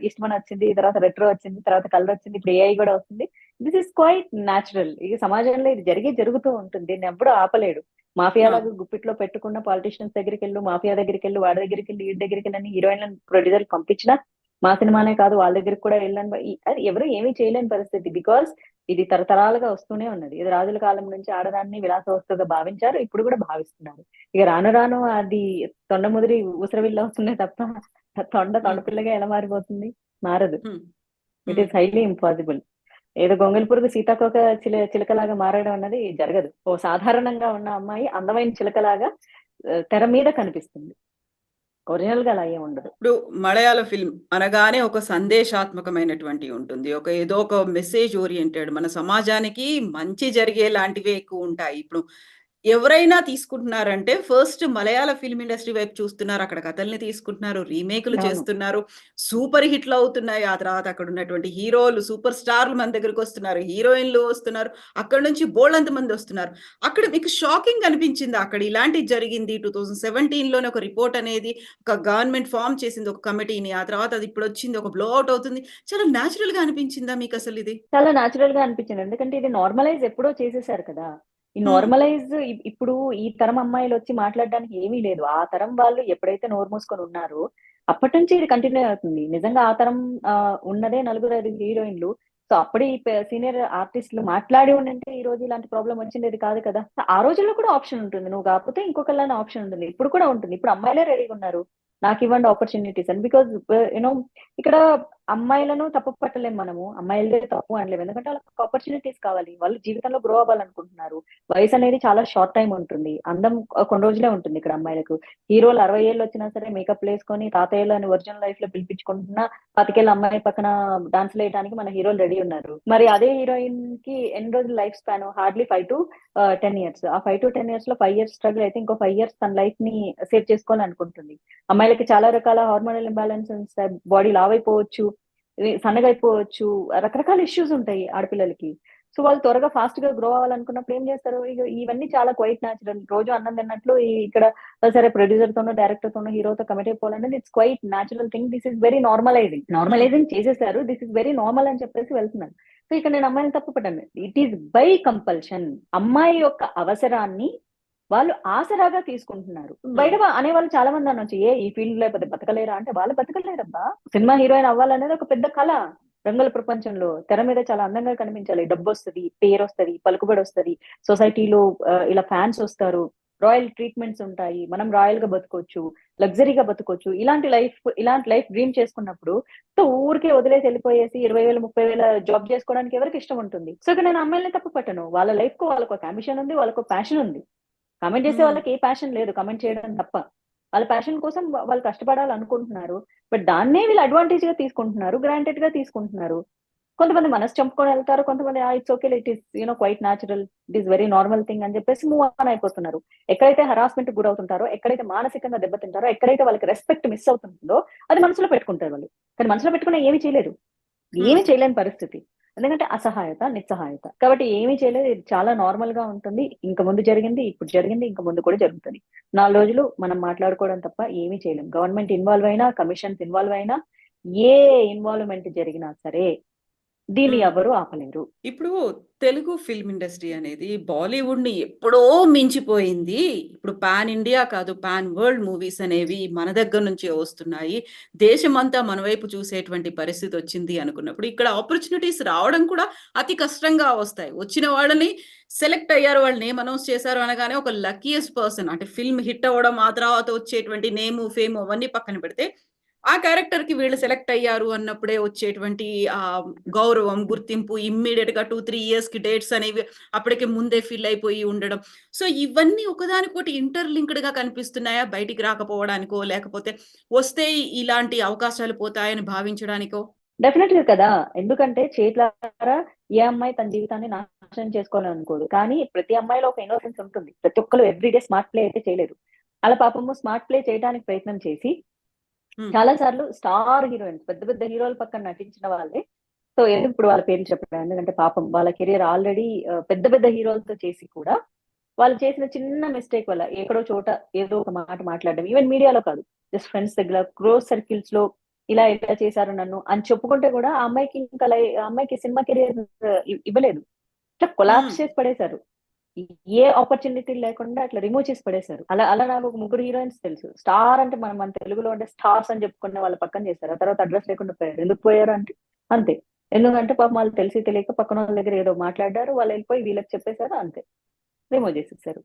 ఈస్ట్‌మన్ వచ్చింది. తర్వాత రెట్రో వచ్చింది. తర్వాత కలర్ వచ్చింది. ఇప్పుడు ఏఐ గూడా వస్తుంది. This is quite natural. ఈ సమాజంలో ఇది జరుగుతూ ఉంటుంది. దీన్నెవ్వడు ఆపలేడు. ఆ! మాఫియాలాగా గుప్పిట్లో పెట్టుకున్న పొలిటీషియన్స్ దగ్గరికెళ్ళు, మాఫియా దగ్గరికెళ్ళు, వాడి దగ్గరికెళ్ళి, ఈడి దగ్గరికెళ్ళని హీరోయిన్‌లని ప్రొడ్యూసర్‌లు పంపించినా మా సినిమానే కాదు వాళ్ళ దగ్గరికి కూడా ఎళ్ళని అది ఎవరు ఏమీ చేయలేని పరిస్థితి. బికాజ్ ఇది తరతరాలుగా వస్తూనే ఉన్నది. ఇది రాజుల కాలం నుంచి ఆడదాన్ని విలాస వస్తువుగా భావించారు. ఇప్పుడు కూడా భావిస్తున్నారు. ఇక రాను రాను అది తొండ ముదిరి ఊసరవిల్లి అవుతుందే తప్ప హ్మ్. తొండపిల్లగా ఎలా మారిపోతుంది? మారదు. హ్మ్. ఇట్ హ్మ్. Is highly impossible. ఏదో గొంగళి పురుగు సీతాకోక చిలకలాగా మారడం అన్నది జరగదు. సాధారణంగా ఉన్న అమ్మాయి అందమైన చిలకలాగా తెర మీద కనిపిస్తుంది. ఒరిజినల్‌గా అలా ఏమి ఉండదు. ఇప్పుడు మలయాళ ఫిల్మ్ అనగానే ఒక సందేశాత్మకమైనటువంటి ఉంటుంది. ఏదో ఒక మెసేజ్ ఓరియెంటెడ్ మన సమాజానికి మంచి జరిగేలాంటివే ఎక్కువుంటాయి. ఇప్పుడు ఎవరైనా తీసుకుంటున్నారంటే ఫస్ట్ మలయాళ ఫిల్మ్ ఇండస్ట్రీ వైపు చూస్తున్నారు. అక్కడ కథల్ని తీసుకుంటున్నారు. రీమేక్‌లు అవును. చేస్తున్నారు. సూపర్ హిట్‌లు అవుతున్నాయి. ఆ తర్వాత అక్కడున్నటువంటి హీరోలు, సూపర్ స్టార్‌లు మన దగ్గరకొస్తున్నారు. హీరోయిన్‌లు వస్తున్నారు. అక్కడి నుంచి బోలెడంత మందొస్తున్నారు. అక్కడ మీకు షాకింగ్ అనిపించిందా? అక్కడ ఇలాంటిది జరిగింది. 2017లోనే ఒక రిపోర్ట్ అనేది ఒక గవర్నమెంట్ ఫార్మ్ చేసింది ఒక కమిటీని. ఆ తర్వాత అది ఇప్పుడొచ్చింది. ఒక బ్లో ఔట్ అవుతుంది. చాలా నేచురల్‌గా అనిపించిందా మీకసలిది? చాలా నేచురల్‌గా అనిపించింది. ఎందుకంటే ఇది నార్మలైజ్ ఎప్పుడో చేసేసారు కదా! ఈ హ్మ్. నార్మలైజ్ ఇప్పుడు ఈ తరం అమ్మాయిలొచ్చి మాట్లాడడానికి ఏమీ లేదు. ఆ తరం వాళ్ళు ఎప్పుడైతే నోరు మూసుకొని ఉన్నారో, అప్పటినుంచి ఇది కంటిన్యూ అవుతుంది. నిజంగా ఆ తరం ఉన్నదే నలుగురు, ఐదుగురు హీరోయిన్‌లు. సో, అప్పుడే ఈ సీనియర్ ఆర్టిస్ట్‌లు మాట్లాడి ఉండుంటే ఈరోజు ఇలాంటి ప్రాబ్లమ్ వచ్చుండేది కాదు కదా! ఆ రోజుల్లో కూడా ఆప్షన్ ఉంటుంది. నువ్వు కాకపోతే ఇంకొకళ్ళని ఆప్షన్ ఉంటుంది. ఇప్పుడు కూడా ఉంటుంది. ఇప్పుడు అమ్మాయిలే రెడీగున్నారు. నాకివ్వండి ఆపర్చునిటీస్ అని. బికాజ్ యూ నో ఇక్కడ అమ్మాయిలను తప్పు పట్టలేం మనము. అమ్మాయిలదే తప్పు అనలేము. ఎందుకంటే వాళ్ళకి ఆపర్చునిటీస్ కావాలి. వాళ్ళు జీవితంలో గ్రో అవ్వాలనుకుంటున్నారు. వయసనేది చాలా షార్ట్ టైమ్ ఉంటుంది. అందం కొన్ని రోజులే ఉంటుంది ఇక్కడ అమ్మాయిలకు. హీరోలు 60 ఏళ్ళొచ్చినా సరే మేకప్‌లేసుకొని తాతయ్యలని ఒరిజినల్ లైఫ్‌లో పిలిపించుకుంటున్నా 25 ఏళ్ల అమ్మాయి పక్కన డాన్స్‌లేయడానికి మన హీరోలు రెడీ ఉన్నారు. మరి అదే హీరోయిన్‌కి ఎన్ని రోజులు లైఫ్ స్పాన్ హార్డ్‌లీ 5-10 ఇయర్స్. ఆ 5-10 ఇయర్స్‌లో 5 ఇయర్స్ స్ట్రగుల్ అయితే ఇంకో 5 ఇయర్స్ తన లైఫ్‌ని సేవ్ చేసుకోవాలనుకుంటుంది. అమ్మాయిలకి చాలా రకాల హార్మోనల్ ఇంబాలెన్సెస్ ఉంటాయి. బాడీ లావైపోవచ్చు. సన్నగయిపోవచ్చు. రకరకాల ఇష్యూస్ ఉంటాయి ఆడపిల్లలకి. సో, వాళ్ళు త్వరగా ఫాస్ట్‌గా గ్రో అవ్వాలనుకున్నప్పుడు ఏం చేస్తారు? ఇవన్నీ చాలా క్వైట్ న్యాచురల్. రోజు అన్నం తిన్నట్లు ఇక్కడ సరే ప్రొడ్యూసర్‌తోనో, డైరెక్టర్‌తోనో, హీరోతో కమిట్ అయిపోవాలనేది it's quite natural thing. This is very normalizing. Hmm. Normalizing చేసేసారు. దిస్ ఈస్ వెరీ నార్మల్ అని చెప్పేసి వెళ్తున్నారు. సో, ఇక్కడ నేను అమ్మాయిని తప్పు పట్టను. It is by compulsion. అమ్మాయి యొక్క అవసరాన్ని వాళ్ళు ఆసరాగా తీసుకుంటున్నారు. హ్మ్. బయట అనేవాళ్ళు చాలా మంది అనొచ్చు. ఈ ఫీల్డ్‌లో లేకపోతే బతకలేరా? అంటే వాళ్ళు బతకలేరబ్బా! సినిమా హీరోయిన్ అవ్వాలనేది ఒక పెద్ద కల. రంగుల ప్రపంచంలో తెర మీద చాలా అందంగా కనిపించాలి. డబ్బొస్తది, పేరొస్తది, పలుకుబడొస్తది. సొసైటీలో ఇలా ఫ్యాన్స్ ఒస్తారు. రాయల్ ట్రీట్‌మెంట్స్ ఉంటాయి. మనం రాయల్‌గా బతుకోవచ్చు. లగ్జరీగా బతుకోవచ్చు. ఇలాంటి లైఫ్ డ్రీమ్ చేసుకున్నప్పుడు ఊరికే వదిలేసి ఎళ్ళిపోయేసి 20,000, 30,000 జాబ్ చేసుకోవడానికి ఎవరికి ఇష్టం ఉంటుంది? సో, ఇక నేను అమ్మాయిలని తప్పు పట్టను. వాళ్ళ లైఫ్‌కు వాళ్ళకొక యాంబిషన్ ఉంది. వాళ్ళకో ప్యాషన్ ఉంది. కామెంట్ చేసే హ్మ్. వాళ్ళకి ఏ ప్యాషన్ లేదు. కామెంట్ చేయడం తప్ప. వాళ్ళ ప్యాషన్ కోసం వాళ్ళు కష్టపడాలనుకుంటున్నారు. బట్ దాన్నే వీళ్ళు అడ్వాంటేజ్‌గా తీసుకుంటున్నారు. గ్రాంటెడ్‌గా తీసుకుంటున్నారు. కొంతమంది మనసు చంపుకొని ఎళ్తారు. కొంతమంది it's okay. It is quite natural. It is very normal thing అని చెప్పేసి మూవ్ ఆన్ అయిపోతున్నారు. ఎక్కడైతే హరాస్మెంట్‌కి గురవుతుంటారో, ఎక్కడైతే మానసికంగా దెబ్బతింటారో, ఎక్కడైతే వాళ్ళకి రెస్పెక్ట్ మిస్ అవుతుంటుందో అది మనసులో పెట్టుకుంటారు వాళ్ళు. కానీ మనసులో పెట్టుకుని ఏమి చేయలేరు. హ్మ్. ఏమి చేయలేని పరిస్థితి. ఎందుకంటే అసహాయత, నిస్సహాయత. కాబట్టి ఏమి చేయలేదు. ఇది చాలా నార్మల్‌గా ఉంటుంది. ఇంక ముందు జరిగింది, ఇప్పుడు జరిగింది, ఇంక ముందు కూడా జరుగుతది. 4 రోజులు మనం మాట్లాడుకోవడం తప్ప ఏమి చేయలేం. గవర్నమెంట్ ఇన్వాల్వ్ అయినా, కమిషన్స్ ఇన్వాల్వ్ అయినా, ఏ ఇన్వాల్వ్‌మెంట్ జరిగినా సరే దీన్ని హ్మ్. ఎవరు ఆపలేరు. ఇప్పుడు తెలుగు ఫిల్మ్ ఇండస్ట్రీ అనేది బాలీవుడ్‌ని ఎప్పుడో మించిపోయింది. ఇప్పుడు పాన్ ఇండియా కాదు, పాన్ వరల్డ్ మూవీస్ అనేవి మన దగ్గర నుంచే వస్తున్నాయి. దేశమంతా మన వైపు చూసేటువంటి పరిస్థితొచ్చింది అనుకున్నప్పుడు, ఇక్కడ ఆపర్చునిటీస్ రావడం కూడా అతి కష్టంగా వస్తాయి. వచ్చిన వాళ్ళని సెలెక్ట్ అయ్యారు. వాళ్ళు నేమ్ అనౌన్స్ చేశారు అనగానే ఒక లక్కీయెస్ట్ పర్సన్ అంటే ఫిల్మ్ హిట్ అవ్వడం, ఆ తర్వాత వచ్చేటువంటి నేము, ఫేము అవన్నీ పక్కన పెడితే ఆ క్యారెక్టర్‌కి వీళ్ళు సెలెక్ట్ అయ్యారు అన్నప్పుడే వచ్చేటువంటి గౌరవం, గుర్తింపు ఇమ్మీడియేట్‌గా 2, 3 ఇయర్స్‌కి డేట్స్ అనేవి అప్పటికి ముందే ఫిల్ అయిపోయి ఉండడం. సో, ఇవన్నీ ఒకదానికొకటి ఇంటర్‌లింక్డ్‌గా కనిపిస్తున్నాయా? బయటికి రాకపోవడానికో, లేకపోతే వస్తే ఇలాంటి అవకాశాలు పోతాయని భావించడానికో? డెఫినెట్‌గా కదా! ఎందుకంటే చేతులారా ఏ అమ్మాయి తన జీవితాన్ని నాశనం చేసుకోవాలనుకోదు. కానీ ప్రతి అమ్మాయిలో ఒక ఇన్నోసెన్స్ ఉంటుంది. ప్రతి ఒక్కళ్ళు ఎవ్రీడే స్మార్ట్ ప్లే అయితే చేయలేరు. అలా పాపము స్మార్ట్ ప్లే చేయడానికి ప్రయత్నం చేసి హ్మ్. చాలా సార్లు స్టార్ హీరోయిన్స్ పెద్ద పెద్ద హీరోల పక్కన నటించిన వాళ్ళే. సో, ఎందుకు ఇప్పుడు వాళ్ళ పేర్లు చెప్పడం. ఎందుకంటే పాపం వాళ్ళ కెరియర్ ఆల్రెడీ పెద్ద పెద్ద హీరోలతో చేసి కూడా వాళ్ళు చేసిన చిన్న మిస్టేక్ వల్ల ఎక్కడో చోట ఏదో ఒక మాట మాట్లాడడం. ఈవెన్ మీడియాలో కాదు. జస్ట్ ఫ్రెండ్స్ దగ్గర క్లోజ్ సర్కిల్స్‌లో ఇలా చేశారు నన్ను అని చెప్పుకుంటే కూడా ఆ అమ్మాయికి ఇంకా ఆ అమ్మాయికి సినిమా కెరియర్ ఇవ్వలేదు. ఇట్లా హ్మ్. కొలాప్స్ చేసి పడేశారు. ఏ ఆపర్చునిటీ లేకుండా అట్లా రిమూవ్ చేసి పడేశారు. అలా నాకు ఒక ముగ్గురు హీరోయిన్స్ తెలుసు. స్టార్ అంటే మన తెలుగులో అంటే స్టార్స్ అని చెప్పుకునే వాళ్ళ పక్కన చేశారు. ఆ తర్వాత అడ్రెస్ లేకుండా పోయారు. ఎందుకు పోయారు అంటే అంతే. ఎందుకంటే పాపం వాళ్ళు తెలిసి తెలియక పక్కనోళ్ళ దగ్గర ఏదో మాట్లాడారు. వాళ్ళెళ్ళిపోయి వీళ్ళకి చెప్పేసారు అంతే. రిమూవ్ చేసేసారు.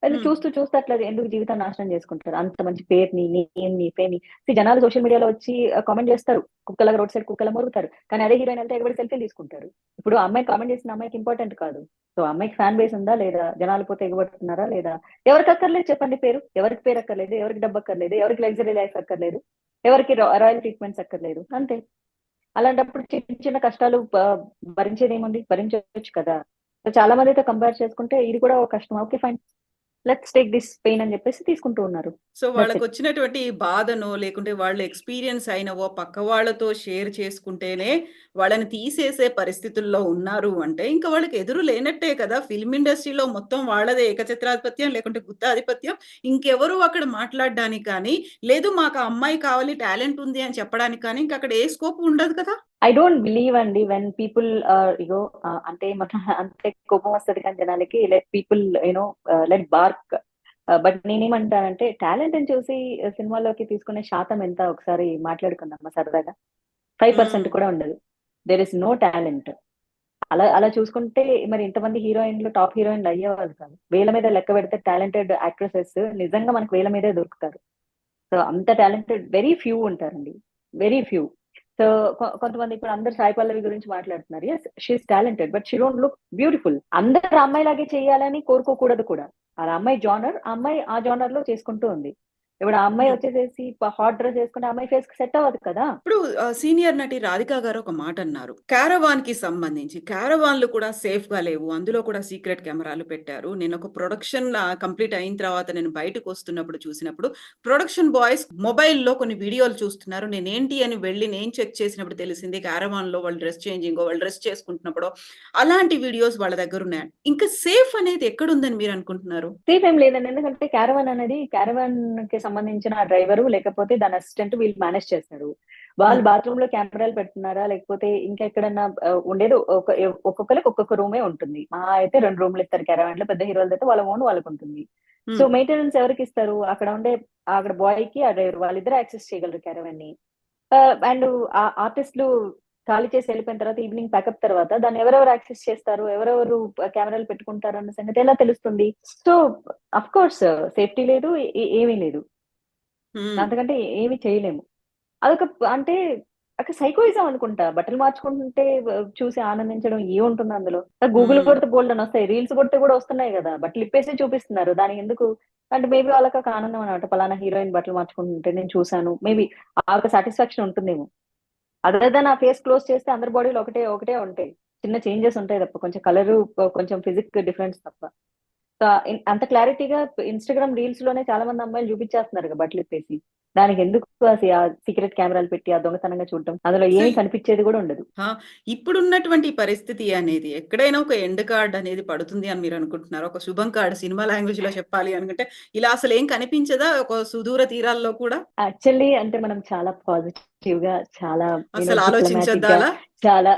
అది హ్మ్. చూస్తూ చూస్తూ అట్లా ఎందుకు జీవితాన్ని నాశనం చేసుకుంటారు. అంత మంచి పేరుని, నేమ్‌ని, ఫేమ్‌ని జనాలు సోషల్ మీడియాలో వచ్చి కామెంట్ చేస్తారు. కుక్కలాగా రోడ్ సైడ్ కుక్కలా మొరుగుతారు. కానీ అదే హీరోయిన్ ఎళ్తే ఎగబడి సెల్ఫీలు తీసుకుంటారు. ఇప్పుడు ఆ అమ్మాయి కామెంట్ చేసిన అమ్మాయికి ఇంపార్టెంట్ కాదు. సో, ఆ అమ్మాయికి ఫ్యాన్ బేస్ ఉందా లేదా? జనాలు పోతే ఎగబడుతున్నారా లేదా? ఎవరికి అక్కర్లేదు చెప్పండి పేరు. ఎవరికి పేరు అక్కర్లేదు. ఎవరికి డబ్బు అక్కర్లేదు. ఎవరికి లగ్జరీ లైఫ్ అక్కర్లేదు. ఎవరికి రాయల్ ట్రీట్‌మెంట్స్ అక్కర్లేదు. అంతే. అలాంటప్పుడు చిన్న చిన్న కష్టాలు భరించేదేముంది? భరించొచ్చు కదా! సో, చాలా మందితో కంపేర్ చేసుకుంటే ఇది కూడా ఒక కష్టం. Okay fine. Let's take this pain అని చెప్పేసి తీసుకుంటూ ఉన్నారు. So, that's it. వాళ్ళకొచ్చినటువంటి బాధనో, లేకుంటే వాళ్ళు ఎక్స్‌పీరియన్స్ అయినవో పక్క వాళ్ళతో షేర్ చేసుకుంటేనే వాళ్ళని తీసేసే పరిస్థితుల్లో ఉన్నారు అంటే, ఇంక వాళ్ళకి ఎదురు లేనట్టే కదా! ఫిల్మ్ ఇండస్ట్రీలో మొత్తం వాళ్ళదే ఏకఛత్రాధిపత్యం, లేకుంటే గుత్తాధిపత్యం. ఇంకెవరు అక్కడ మాట్లాడడానికి కానీ, లేదు మాకు ఆ అమ్మాయి కావాలి, టాలెంట్ ఉంది అని చెప్పడానికి కానీ, ఇంకక్కడ ఏ స్కోప్ ఉండదు కదా! ఐ డోంట్ బిలీవ్ అండి వెన్ పీపుల్ ఇగో అంటే అంటే కోపం వస్తది కానీ జనాలకి let people let BARC. But నేనేమంటానంటే టాలెంట్‌ని చూసి సినిమాలోకి తీసుకునే శాతం ఎంత ఒకసారి మాట్లాడుకుందామా సరదాగా? హ్మ్. 5% కూడా ఉండదు. There is no talent. అలా అలా చూసుకుంటే మరి ఇంతమంది హీరోయిన్‌లు టాప్ హీరోయిన్‌లు అయ్యేవాళ్ళు కాదు. వేల మీద లెక్క పెడితే టాలెంటెడ్ యాక్ట్రెసెస్ నిజంగా మనకు వేల మీదే దొరుకుతారు. సో, అంత టాలెంటెడ్ వెరీ ఫ్యూ ఉంటారండి. Very few. సో, కొంతమంది ఇప్పుడు అందరూ సాయి పల్లవి గురించి మాట్లాడుతున్నారు. Yes she is talented. But she don't look beautiful. అందరూ అమ్మాయిలాగే చేయాలని కోరుకోకూడదు కూడా. ఆ అమ్మాయి జోనర్, ఆ అమ్మాయి ఆ జోనర్‌లో చేసుకుంటూ ఉంది. ఇప్పుడు ఆ అమ్మాయి హ్మ్. వచ్చేసేసి హాట్ డ్రెస్ ఏసుకుంటే ఆ అమ్మాయి ఫేస్‌కి సెట్ అవ్వదు కదా! ఇప్పుడు సీనియర్ నటి 'రాధిక' గారు ఒక మాటన్నారు. 'క్యారవాన్‌కి' సంబంధించి. క్యారవాన్‌లు కూడా సేఫ్‌గా లేవు. అందులో కూడా సీక్రెట్ కెమెరాలు పెట్టారు. నేనొక ప్రొడక్షన్ కంప్లీట్ అయిన తర్వాత నేను బయటకొస్తున్నప్పుడు చూసినప్పుడు, ప్రొడక్షన్ బాయ్స్ మొబైల్‌లో కొన్ని వీడియోలు చూస్తున్నారు. నేనేంటి అని వెళ్లి నేను చెక్ చేసినప్పుడు తెలిసింది క్యారవాన్‌లో వాళ్ళు డ్రెస్ చేంజింగో, వాళ్ళు డ్రెస్ చేసుకుంటున్నప్పుడో అలాంటి వీడియోస్ వాళ్ళ దగ్గరున్నాయి. ఇంకా సేఫ్ అనేది ఎక్కడుందని మీరనుకుంటున్నారు? సేఫ్ ఏం లేదండి. ఎందుకంటే క్యారవాన్ అనేది క్యారవాన్‌కి సంబంధించిన డ్రైవరు లేకపోతే దాని అసిస్టెంట్ వీళ్ళు మేనేజ్ చేస్తారు. వాళ్ళు హ్మ్. బాత్రూమ్‌లో కెమెరాలు పెడుతున్నారా? లేకపోతే ఇంకెక్కడన్నా ఉండేది ఒక్కొక్కళ్ళకి ఒక్కొక్క రూమే ఉంటుంది. మహా అయితే 2 రూమ్‌లు ఇస్తారు క్యారవాన్‌లో. పెద్ద హీరోలదైతే వాళ్ళ ఓన్ వాళ్ళకుంటుంది. సో, హ్మ్. మెయింటెనెన్స్ ఎవరికిస్తారు? అక్కడ బాయ్‌కి, ఆ డ్రైవర్ వాళ్ళిద్దరే యాక్సెస్ చేయగలరు క్యారవాన్‌ని. అండ్ ఆర్టిస్ట్‌లు ఖాళీ చేసి ఎళ్ళిపోయిన తర్వాత ఈవినింగ్ ప్యాకప్ తర్వాత దాన్ని ఎవరెవరు యాక్సెస్ చేస్తారు? ఎవరెవరు కెమెరాలు పెట్టుకుంటారన్న సంగతి ఎలా తెలుస్తుంది? సో, అఫ్‌కోర్స్ సేఫ్టీ లేదు. ఏమీ లేదు. హ్మ్. అంతకంటే ఏమి చేయలేము. అదొక అంటే ఒక సైకోయిజం అనుకుంటా. బట్టలు మార్చుకుంటుంటే చూసి ఆనందించడం ఏముంటుంది అందులో? గూగుల్ హ్మ్. కొడితే బోలెడన్నొస్తాయి. రీల్స్ కొడితే కూడా వస్తున్నాయి గదా! బట్టలు ఇప్పేసి చూపిస్తున్నారు. దానికెందుకు? అంటే మేబీ వాళ్ళకొక ఆనందం అన్నమాట. పలానా హీరోయిన్ బట్టలు మార్చుకుంటుంటే నేను చూసాను. మేబీ ఆ ఒక సాటిస్ఫాక్షన్ ఉంటుందేమో. అదర్ దాన్ ఆ ఫేస్ క్లోజ్ చేస్తే అందరి బాడీలో ఒకటే ఒకటే ఉంటాయి. చిన్న చేంజెస్ ఉంటాయి తప్ప. కొంచెం కలరు, కొంచెం ఫిజిక్ డిఫరెన్స్ తప్ప. అంత క్లారిటీగా ఇన్‌స్టాగ్రామ్ రీల్స్‌లోనే చాలా మంది అమ్మాయిలు చూపించేస్తున్నారుగా బట్టలిప్పేసి. దానికెందుకు ఆ సీక్రెట్ కెమెరాలు పెట్టి ఆ దొంగతనంగా చూడటం. అందులో సో ఏమి కనిపిచ్చేది గూడా ఉండదు. ఆ! ఇప్పుడున్నటువంటి పరిస్థితి అనేది ఎక్కడైనా ఒక ఎండ్ కార్డ్ అనేది పడుతుంది అని మీరనుకుంటున్నారా? ఒక శుభం కార్డ్ సినిమా లాంగ్వేజ్‌లో చెప్పాలి అనుకుంటే, ఇలా అసలేం కనిపించదా ఒక సుదూర తీరాల్లో కూడా? యాక్చువల్లీ అంటే మనం చాలా పాజిటివ్‌గా, చాలా అసలు ఆలోచించొద్దా డిప్లొమాటిక్‌గా, అలా?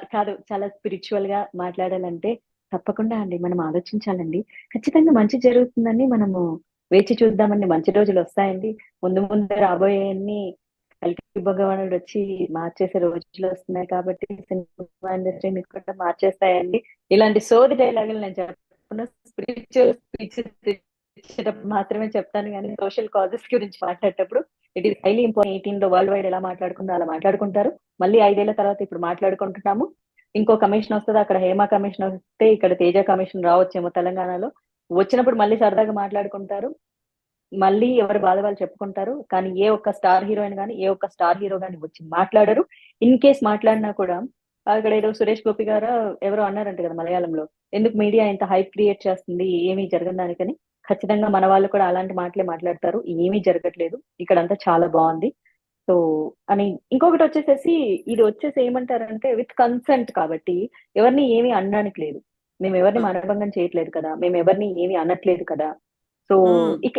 చాలా స్పిరిచ్యువల్‌గా మాట్లాడాలంటే తప్పకుండా అండి. మనం ఆలోచించాలండి. ఖచ్చితంగా మంచి జరుగుతుందని మనము వేచి చూద్దామండి. మంచి రోజులొస్తాయండి. ముందు ముందు రాబోయేయన్ని కల్కి భగవానుడొచ్చి మార్చేసే రోజులొస్తున్నాయి కాబట్టి సినిమా ఇండస్ట్రీని కూడా మార్చేస్తాయండి. ఇలాంటి సోది డైలాగులు నేను చెప్పను. స్పిరిచ్యువల్ స్పీచెస్ ఇచ్చేటప్పుడు మాత్రమే చెప్తాను గానీ, సోషల్ కాజెస్ గురించి మాట్లాడేటప్పుడు ఇట్ ఈస్ హైలీ ఇంపార్టెంట్. 18 లో వరల్డ్ వైడ్ ఎలా మాట్లాడుకుందో అలా మాట్లాడుకుంటారు. మళ్ళీ 5 ఏళ్ల తర్వాత ఇప్పుడు మాట్లాడుకుంటున్నాము. ఇంకో కమిషన్ వస్తుంది, అక్కడ హేమ కమిషన్ వస్తే ఇక్కడ తేజ కమిషన్ రావచ్చేమో తెలంగాణలో. వచ్చినప్పుడు మళ్ళీ సరదాగా మాట్లాడుకుంటారు, మళ్ళీ ఎవరి బాధ వాళ్ళు చెప్పుకుంటారు. కానీ ఏ ఒక్క స్టార్ హీరోయిన్ కానీ ఏ ఒక్క స్టార్ హీరో కానీ వచ్చి మాట్లాడరు. ఇన్ కేస్ మాట్లాడినా కూడా అక్కడ ఏదో సురేష్ గోపి గారు ఎవరో అన్నారంట కదా మలయాళంలో, ఎందుకు మీడియా ఇంత హైప్ క్రియేట్ చేస్తుంది ఏమీ జరగని దానికని. ఖచ్చితంగా మన వాళ్ళు కూడా అలాంటి మాటలే మాట్లాడతారు. ఏమీ జరగట్లేదు, ఇక్కడంతా చాలా బాగుంది. సో అని ఇంకొకటి వచ్చేసేసి, ఇది వచ్చేసి ఏమంటారంటే విత్ కన్సెంట్ కాబట్టి ఎవరిని ఏమీ అనడానికి లేదు. మేము ఎవరిని మానభంగం చేయట్లేదు కదా, మేము ఎవరిని ఏమీ అనట్లేదు కదా. సో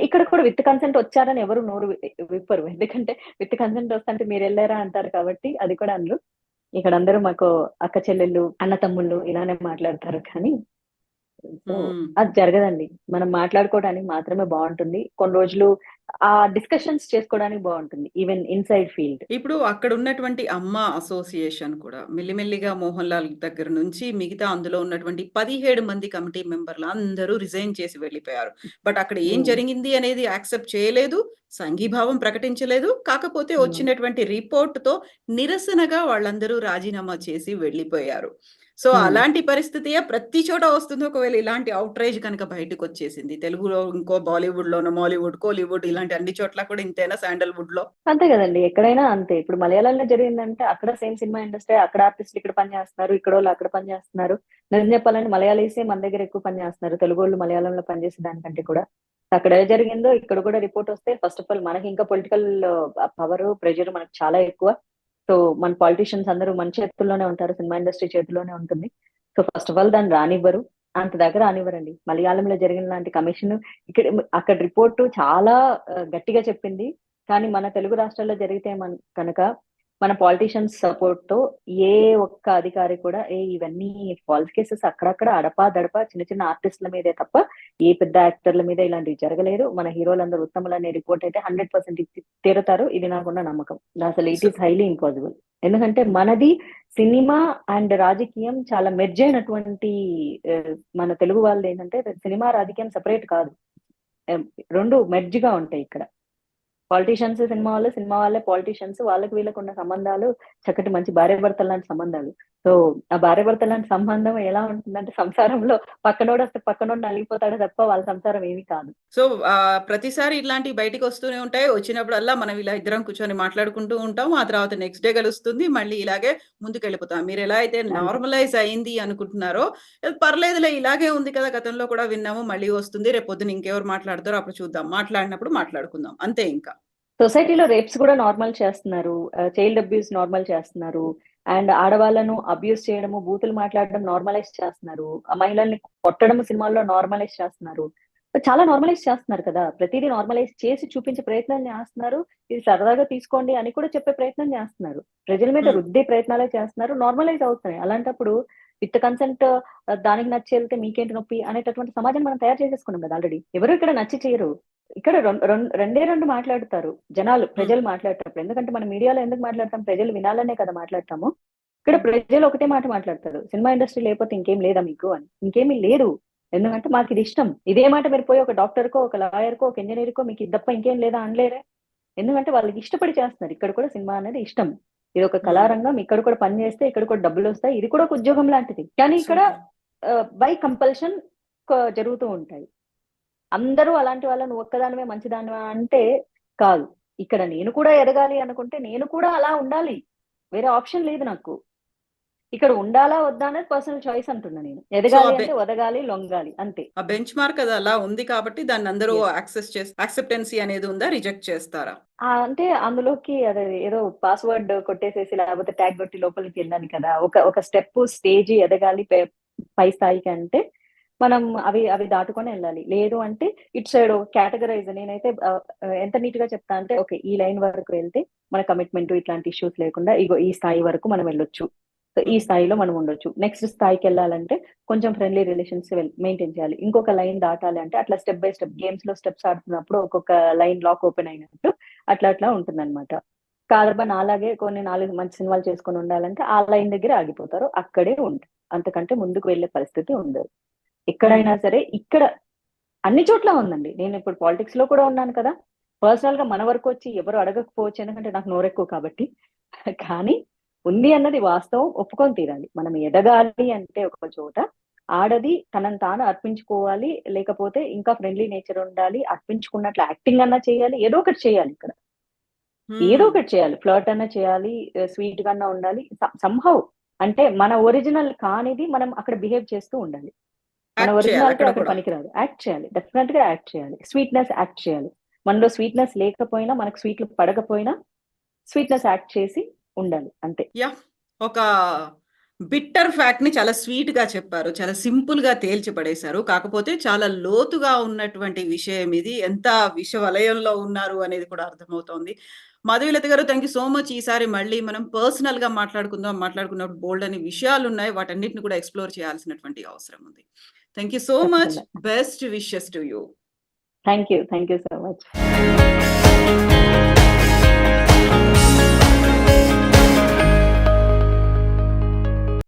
ఇక్కడ కూడా విత్ కన్సెంట్ వచ్చారని ఎవరు నోరు విప్పరు, ఎందుకంటే విత్ కన్సెంట్ వస్తుంటే మీరు వెళ్ళారా అంటారు కాబట్టి. అది కూడా అందరూ ఇక్కడ అందరూ మాకు అక్క చెల్లెళ్ళు అన్న తమ్ముళ్ళు ఇలానే మాట్లాడతారు. కానీ సో అది జరగదండి. మనం మాట్లాడుకోవడానికి మాత్రమే బాగుంటుంది. కొన్ని రోజులు ఆ డిస్కషన్స్ చేసుకోవడానికి బాగుంటుంది, ఈవెన్ ఇన్సైడ్ ఫీల్డ్. ఇప్పుడు అక్కడ ఉన్నటువంటి అమ్మ అసోసియేషన్ కూడా మెల్లిమెల్లిగా మోహన్ లాల్ దగ్గర నుంచి మిగతా అందులో ఉన్నటువంటి 17 మంది కమిటీ మెంబర్లు అందరూ రిజైన్ చేసి వెళ్ళిపోయారు. బట్ అక్కడ ఏం జరిగింది అనేది యాక్సెప్ట్ చేయలేదు, సంఘీభావం ప్రకటించలేదు. కాకపోతే వచ్చినటువంటి రిపోర్ట్‌తో నిరసనగా వాళ్ళందరూ రాజీనామా చేసి వెళ్ళిపోయారు. సో అలాంటి పరిస్థితియే ప్రతి చోట వస్తుంది. ఒకవేళ ఇలాంటి ఔట్‌రేజ్ కనుక బయటకొచ్చేసింది. తెలుగులో ఇంకో బాలీవుడ్‌లోనో, మాలీవుడ్, కోలీవుడ్ ఇలాంటి అన్ని చోట్ల కూడా ఇంతేనా శాండల్‌వుడ్‌లో? అంతే కదండి, ఎక్కడైనా అంతే. ఇప్పుడు మలయాళంలో జరిగిందంటే అక్కడ సేమ్ సినిమా ఇండస్ట్రీ, అక్కడ ఆర్టిస్టులు ఇక్కడ పని చేస్తున్నారు, ఇక్కడ వాళ్ళు అక్కడ పని చేస్తున్నారు. నిజం చెప్పాలంటే మలయాళీసే మన దగ్గర ఎక్కువ పని చేస్తున్నారు, తెలుగు వాళ్ళు మలయాళంలో పనిచేసే దానికంటే కూడా. అక్కడ ఏ జరిగిందో ఇక్కడ కూడా రిపోర్ట్ వస్తే ఫస్ట్ ఆఫ్ ఆల్ మనకి ఇంకా పొలిటికల్ పవర్ ప్రెషర్ మనకు చాలా ఎక్కువ. సో మన పాలిటిషియన్స్ అందరూ మన చేతుల్లోనే ఉంటారు, సినిమా ఇండస్ట్రీ చేతుల్లోనే ఉంటుంది. సో ఫస్ట్ ఆఫ్ ఆల్ దాన్ని రానివ్వరు, అంత దగ్గర రానివ్వరండి. మలయాళంలో జరిగిన లాంటి కమిషన్ ఇక్కడ అక్కడ రిపోర్టు చాలా గట్టిగా చెప్పింది. కానీ మన తెలుగు రాష్ట్రాల్లో జరిగితే కనుక మన పాలిటిషియన్స్ సపోర్ట్ తో ఏ ఒక్క అధికారి కూడా ఇవన్నీ ఫాల్స్ కేసెస్ అక్కడక్కడ అడపా దడపా చిన్న చిన్న ఆర్టిస్టుల మీదే తప్ప ఏ పెద్ద యాక్టర్ల మీద ఇలాంటివి జరగలేదు. మన హీరోలందరూ ఉత్తములు అనే రిపోర్ట్ అయితే 100% తీరుతారు, ఇది నాకున్న నమ్మకం. అసలు ఇట్ ఈస్ హైలీ ఇంపాసిబుల్. ఎందుకంటే మనది సినిమా అండ్ రాజకీయం చాలా మెర్జ్ అయినటువంటి మన తెలుగు వాళ్ళది ఏంటంటే సినిమా రాజకీయం సెపరేట్ కాదు, రెండు మెర్జ్ గా ఉంటాయి. ఇక్కడ పాలిటీషియన్స్ సినిమా వాళ్ళు, సినిమా వాళ్ళే పాలిటీషియన్స్, వాళ్ళకి వీళ్ళకు ఉన్న సంబంధాలు చక్కటి మంచి భార్యాభర్తల లాంటి సంబంధాలు. సో ఆ భార్యాభర్తల లాంటి సంబంధం ఎలా ఉంటుందంటే సంసారంలో పక్కనోడు వస్తే పక్కనోడు నలిగిపోతాడు తప్ప వాళ్ళ సంసారం ఏమీ కాదు. సో ప్రతిసారి ఇట్లాంటివి బయటికి వస్తూనే ఉంటాయి. వచ్చినప్పుడల్లా మనం ఇలా ఇద్దరం కూర్చొని మాట్లాడుకుంటూ ఉంటాం. ఆ తర్వాత నెక్స్ట్ డే కలుస్తుంది. మళ్ళీ ఇలాగే ముందుకెళ్ళిపోతాం. మీరు ఎలా అయితే నార్మలైజ్ అయింది అనుకుంటున్నారో, పర్లేదులే ఇలాగే ఉంది కదా, గతంలో కూడా విన్నాము, మళ్ళీ వస్తుంది, రేపొద్దున ఇంకెవరు మాట్లాడతారో అప్పుడు చూద్దాం, మాట్లాడినప్పుడు మాట్లాడుకుందాం, అంతే ఇంకా. సొసైటీలో రేప్స్ కూడా నార్మల్ చేస్తున్నారు, చైల్డ్ అబ్యూస్ నార్మల్ చేస్తున్నారు, అండ్ ఆడవాళ్ళను అబ్యూస్ చేయడము, బూతులు మాట్లాడడం నార్మలైజ్ చేస్తున్నారు, ఆ మహిళల్ని కొట్టడం సినిమాల్లో నార్మలైజ్ చేస్తున్నారు. చాలా నార్మలైజ్ చేస్తున్నారు కదా, ప్రతిదీ నార్మలైజ్ చేసి చూపించే ప్రయత్నం చేస్తున్నారు. ఇది సరదాగా తీసుకోండి అని కూడా చెప్పే ప్రయత్నం చేస్తున్నారు, ప్రజల మీద రుద్దే ప్రయత్నాలే చేస్తున్నారు, నార్మలైజ్ అవుతున్నాయి. అలాంటప్పుడు విత్ కన్సెంట్ దానికి నచ్చి వెళ్తే మీకేంటి నొప్పి అనేటటువంటి సమాజం మనం తయారు చేసేసుకున్నాం కదా ఆల్రెడీ. ఎవరు ఇక్కడ నచ్చి చేయరు, ఇక్కడ రెండు మాట్లాడతారు జనాలు, ప్రజలు మాట్లాడేటప్పుడు. ఎందుకంటే మన మీడియాలో ఎందుకు మాట్లాడతాం, ప్రజలు వినాలనే కదా మాట్లాడతాము. ఇక్కడ ప్రజలు ఒకటే మాట మాట్లాడతారు, సినిమా ఇండస్ట్రీ లేకపోతే ఇంకేం లేదా మీకు అని. ఇంకేమీ లేదు, ఎందుకంటే మాకు ఇది ఇష్టం. ఇదే మాట మీరు పోయి ఒక డాక్టర్ కో, ఒక లాయర్ కో, ఒక ఇంజనీర్ కో మీకు ఇది తప్ప ఇంకేం లేదా అనలేరే. ఎందుకంటే వాళ్ళకి ఇష్టపడి చేస్తున్నారు. ఇక్కడ కూడా సినిమా అనేది ఇష్టం, ఇది ఒక కళారంగం, ఇక్కడ కూడా పని చేస్తే ఇక్కడ కూడా డబ్బులు వస్తాయి, ఇది కూడా ఒక ఉద్యోగం లాంటిది. కానీ ఇక్కడ బై కంపల్షన్ జరుగుతూ ఉంటాయి. అందరూ అలాంటి వాళ్ళని ఒక్కదానివే మంచిదానివా అంటే కాదు. ఇక్కడ నేను కూడా ఎదగాలి అనుకుంటే నేను కూడా అలా ఉండాలి, వేరే ఆప్షన్ లేదు నాకు. ఇక్కడ ఉండాలా వద్దా అనేది పర్సనల్ చాయిస్ అంటున్నా నేను. ఎదగాలి అంటే వదగాలి, లొంగాలి, అంతే. ఆ బెంచ్ మార్క్ అది అలా ఉంది కాబట్టి దాన్ని అందరూ యాక్సెప్టెన్సీ అనేది ఉందా, రిజెక్ట్ చేస్తారా? అంటే అందులోకి అదే ఏదో పాస్వర్డ్ కొట్టేసేసి లేకపోతే ట్యాగ్ కొట్టి లోపలికి వెళ్ళాలి కదా. ఒక స్టెప్ స్టేజ్ ఎదగాలి పై స్థాయికి అంటే మనం అవి దాటుకొని వెళ్ళాలి. లేదు అంటే ఇటు సైడ్ కేటగరైజ్. నేనైతే ఎంత నీట్ గా చెప్తా అంటే, ఓకే ఈ లైన్ వరకు వెళ్తే మన కమిట్మెంట్ ఇట్లాంటి ఇష్యూస్ లేకుండా ఇగో ఈ స్థాయి వరకు మనం వెళ్ళొచ్చు, సో ఈ స్థాయిలో మనం ఉండొచ్చు. నెక్స్ట్ స్థాయికి వెళ్ళాలంటే కొంచెం ఫ్రెండ్లీ రిలేషన్స్ మెయింటైన్ చేయాలి. ఇంకొక లైన్ దాటాలి అంటే అట్లా స్టెప్ బై స్టెప్ గేమ్స్ లో స్టెప్స్ ఆడుతున్నప్పుడు ఒక్కొక్క లైన్ లాక్ ఓపెన్ అయినట్టు అట్లా ఉంటుంది అనమాట. కాదబ్బా నాలాగే కొన్ని 4 మంచి సినిమాలు చేసుకొని ఉండాలంటే ఆ లైన్ దగ్గర ఆగిపోతారు, అక్కడే ఉంటారు, అంతకంటే ముందుకు వెళ్లే పరిస్థితి ఉండదు. ఎక్కడైనా సరే ఇక్కడ అన్ని చోట్ల ఉందండి. నేను ఇప్పుడు పాలిటిక్స్ లో కూడా ఉన్నాను కదా, పర్సనల్ గా మన వరకు వచ్చి ఎవరు అడగకపోవచ్చు, ఎందుకంటే నాకు నోరెక్కువ కాబట్టి. కానీ ఉంది అన్నది వాస్తవం, ఒప్పుకొని తీరాలి. మనం ఎదగాలి అంటే ఒక చోట ఆడది తనని తాను అర్పించుకోవాలి, లేకపోతే ఇంకా ఫ్రెండ్లీ నేచర్ ఉండాలి, అర్పించుకున్నట్లు యాక్టింగ్ అన్నా చేయాలి, ఏదో ఒకటి చేయాలి ఇక్కడ. ఏదో హ్మ్. ఒకటి చేయాలి, ఫ్లర్ట్ అన్నా చేయాలి, స్వీట్ గా అన్నా ఉండాలి, సంహౌ. అంటే మన ఒరిజినల్ కానిది మనం అక్కడ బిహేవ్ చేస్తూ ఉండాలి. మన యాక్ట్ చేయాలి ఒరిజినాలిటీ అక్కడ అక్కడ కూడా. పనికిరాదు. యాక్ట్ చేయాలి, డెఫినెట్ గా యాక్ట్ చేయాలి. స్వీట్నెస్ యాక్ట్ చేయాలి. మనలో స్వీట్నెస్ లేకపోయినా, మనకు స్వీట్లు పడకపోయినా స్వీట్నెస్ యాక్ట్ చేసి ఉండాలి అంతే. యాహ్! ఒక బిట్టర్ ఫ్యాక్ట్‌ని చాలా స్వీట్‌గా చెప్పారు. చాలా సింపుల్‌గా తేల్చి పడేశారు. కాకపోతే చాలా లోతుగా ఉన్నటువంటి విషయం ఇది. ఎంత విష వలయంలో ఉన్నారు అనేది కూడా అర్థమవుతోంది. మాధవీలత గారు, థాంక్ యూ సో మచ్. ఈసారి మళ్ళీ మనం పర్సనల్‌గా మాట్లాడుకుందాం. మాట్లాడుకున్నప్పుడు బోలెడన్ని విషయాలున్నాయి. వాటన్నిటిని కూడా ఎక్స్‌ప్లోర్ చేయాల్సినటువంటి అవసరం ఉంది. Thank you so much. తప్పకుండా. Best wishes to you. Thank you so much.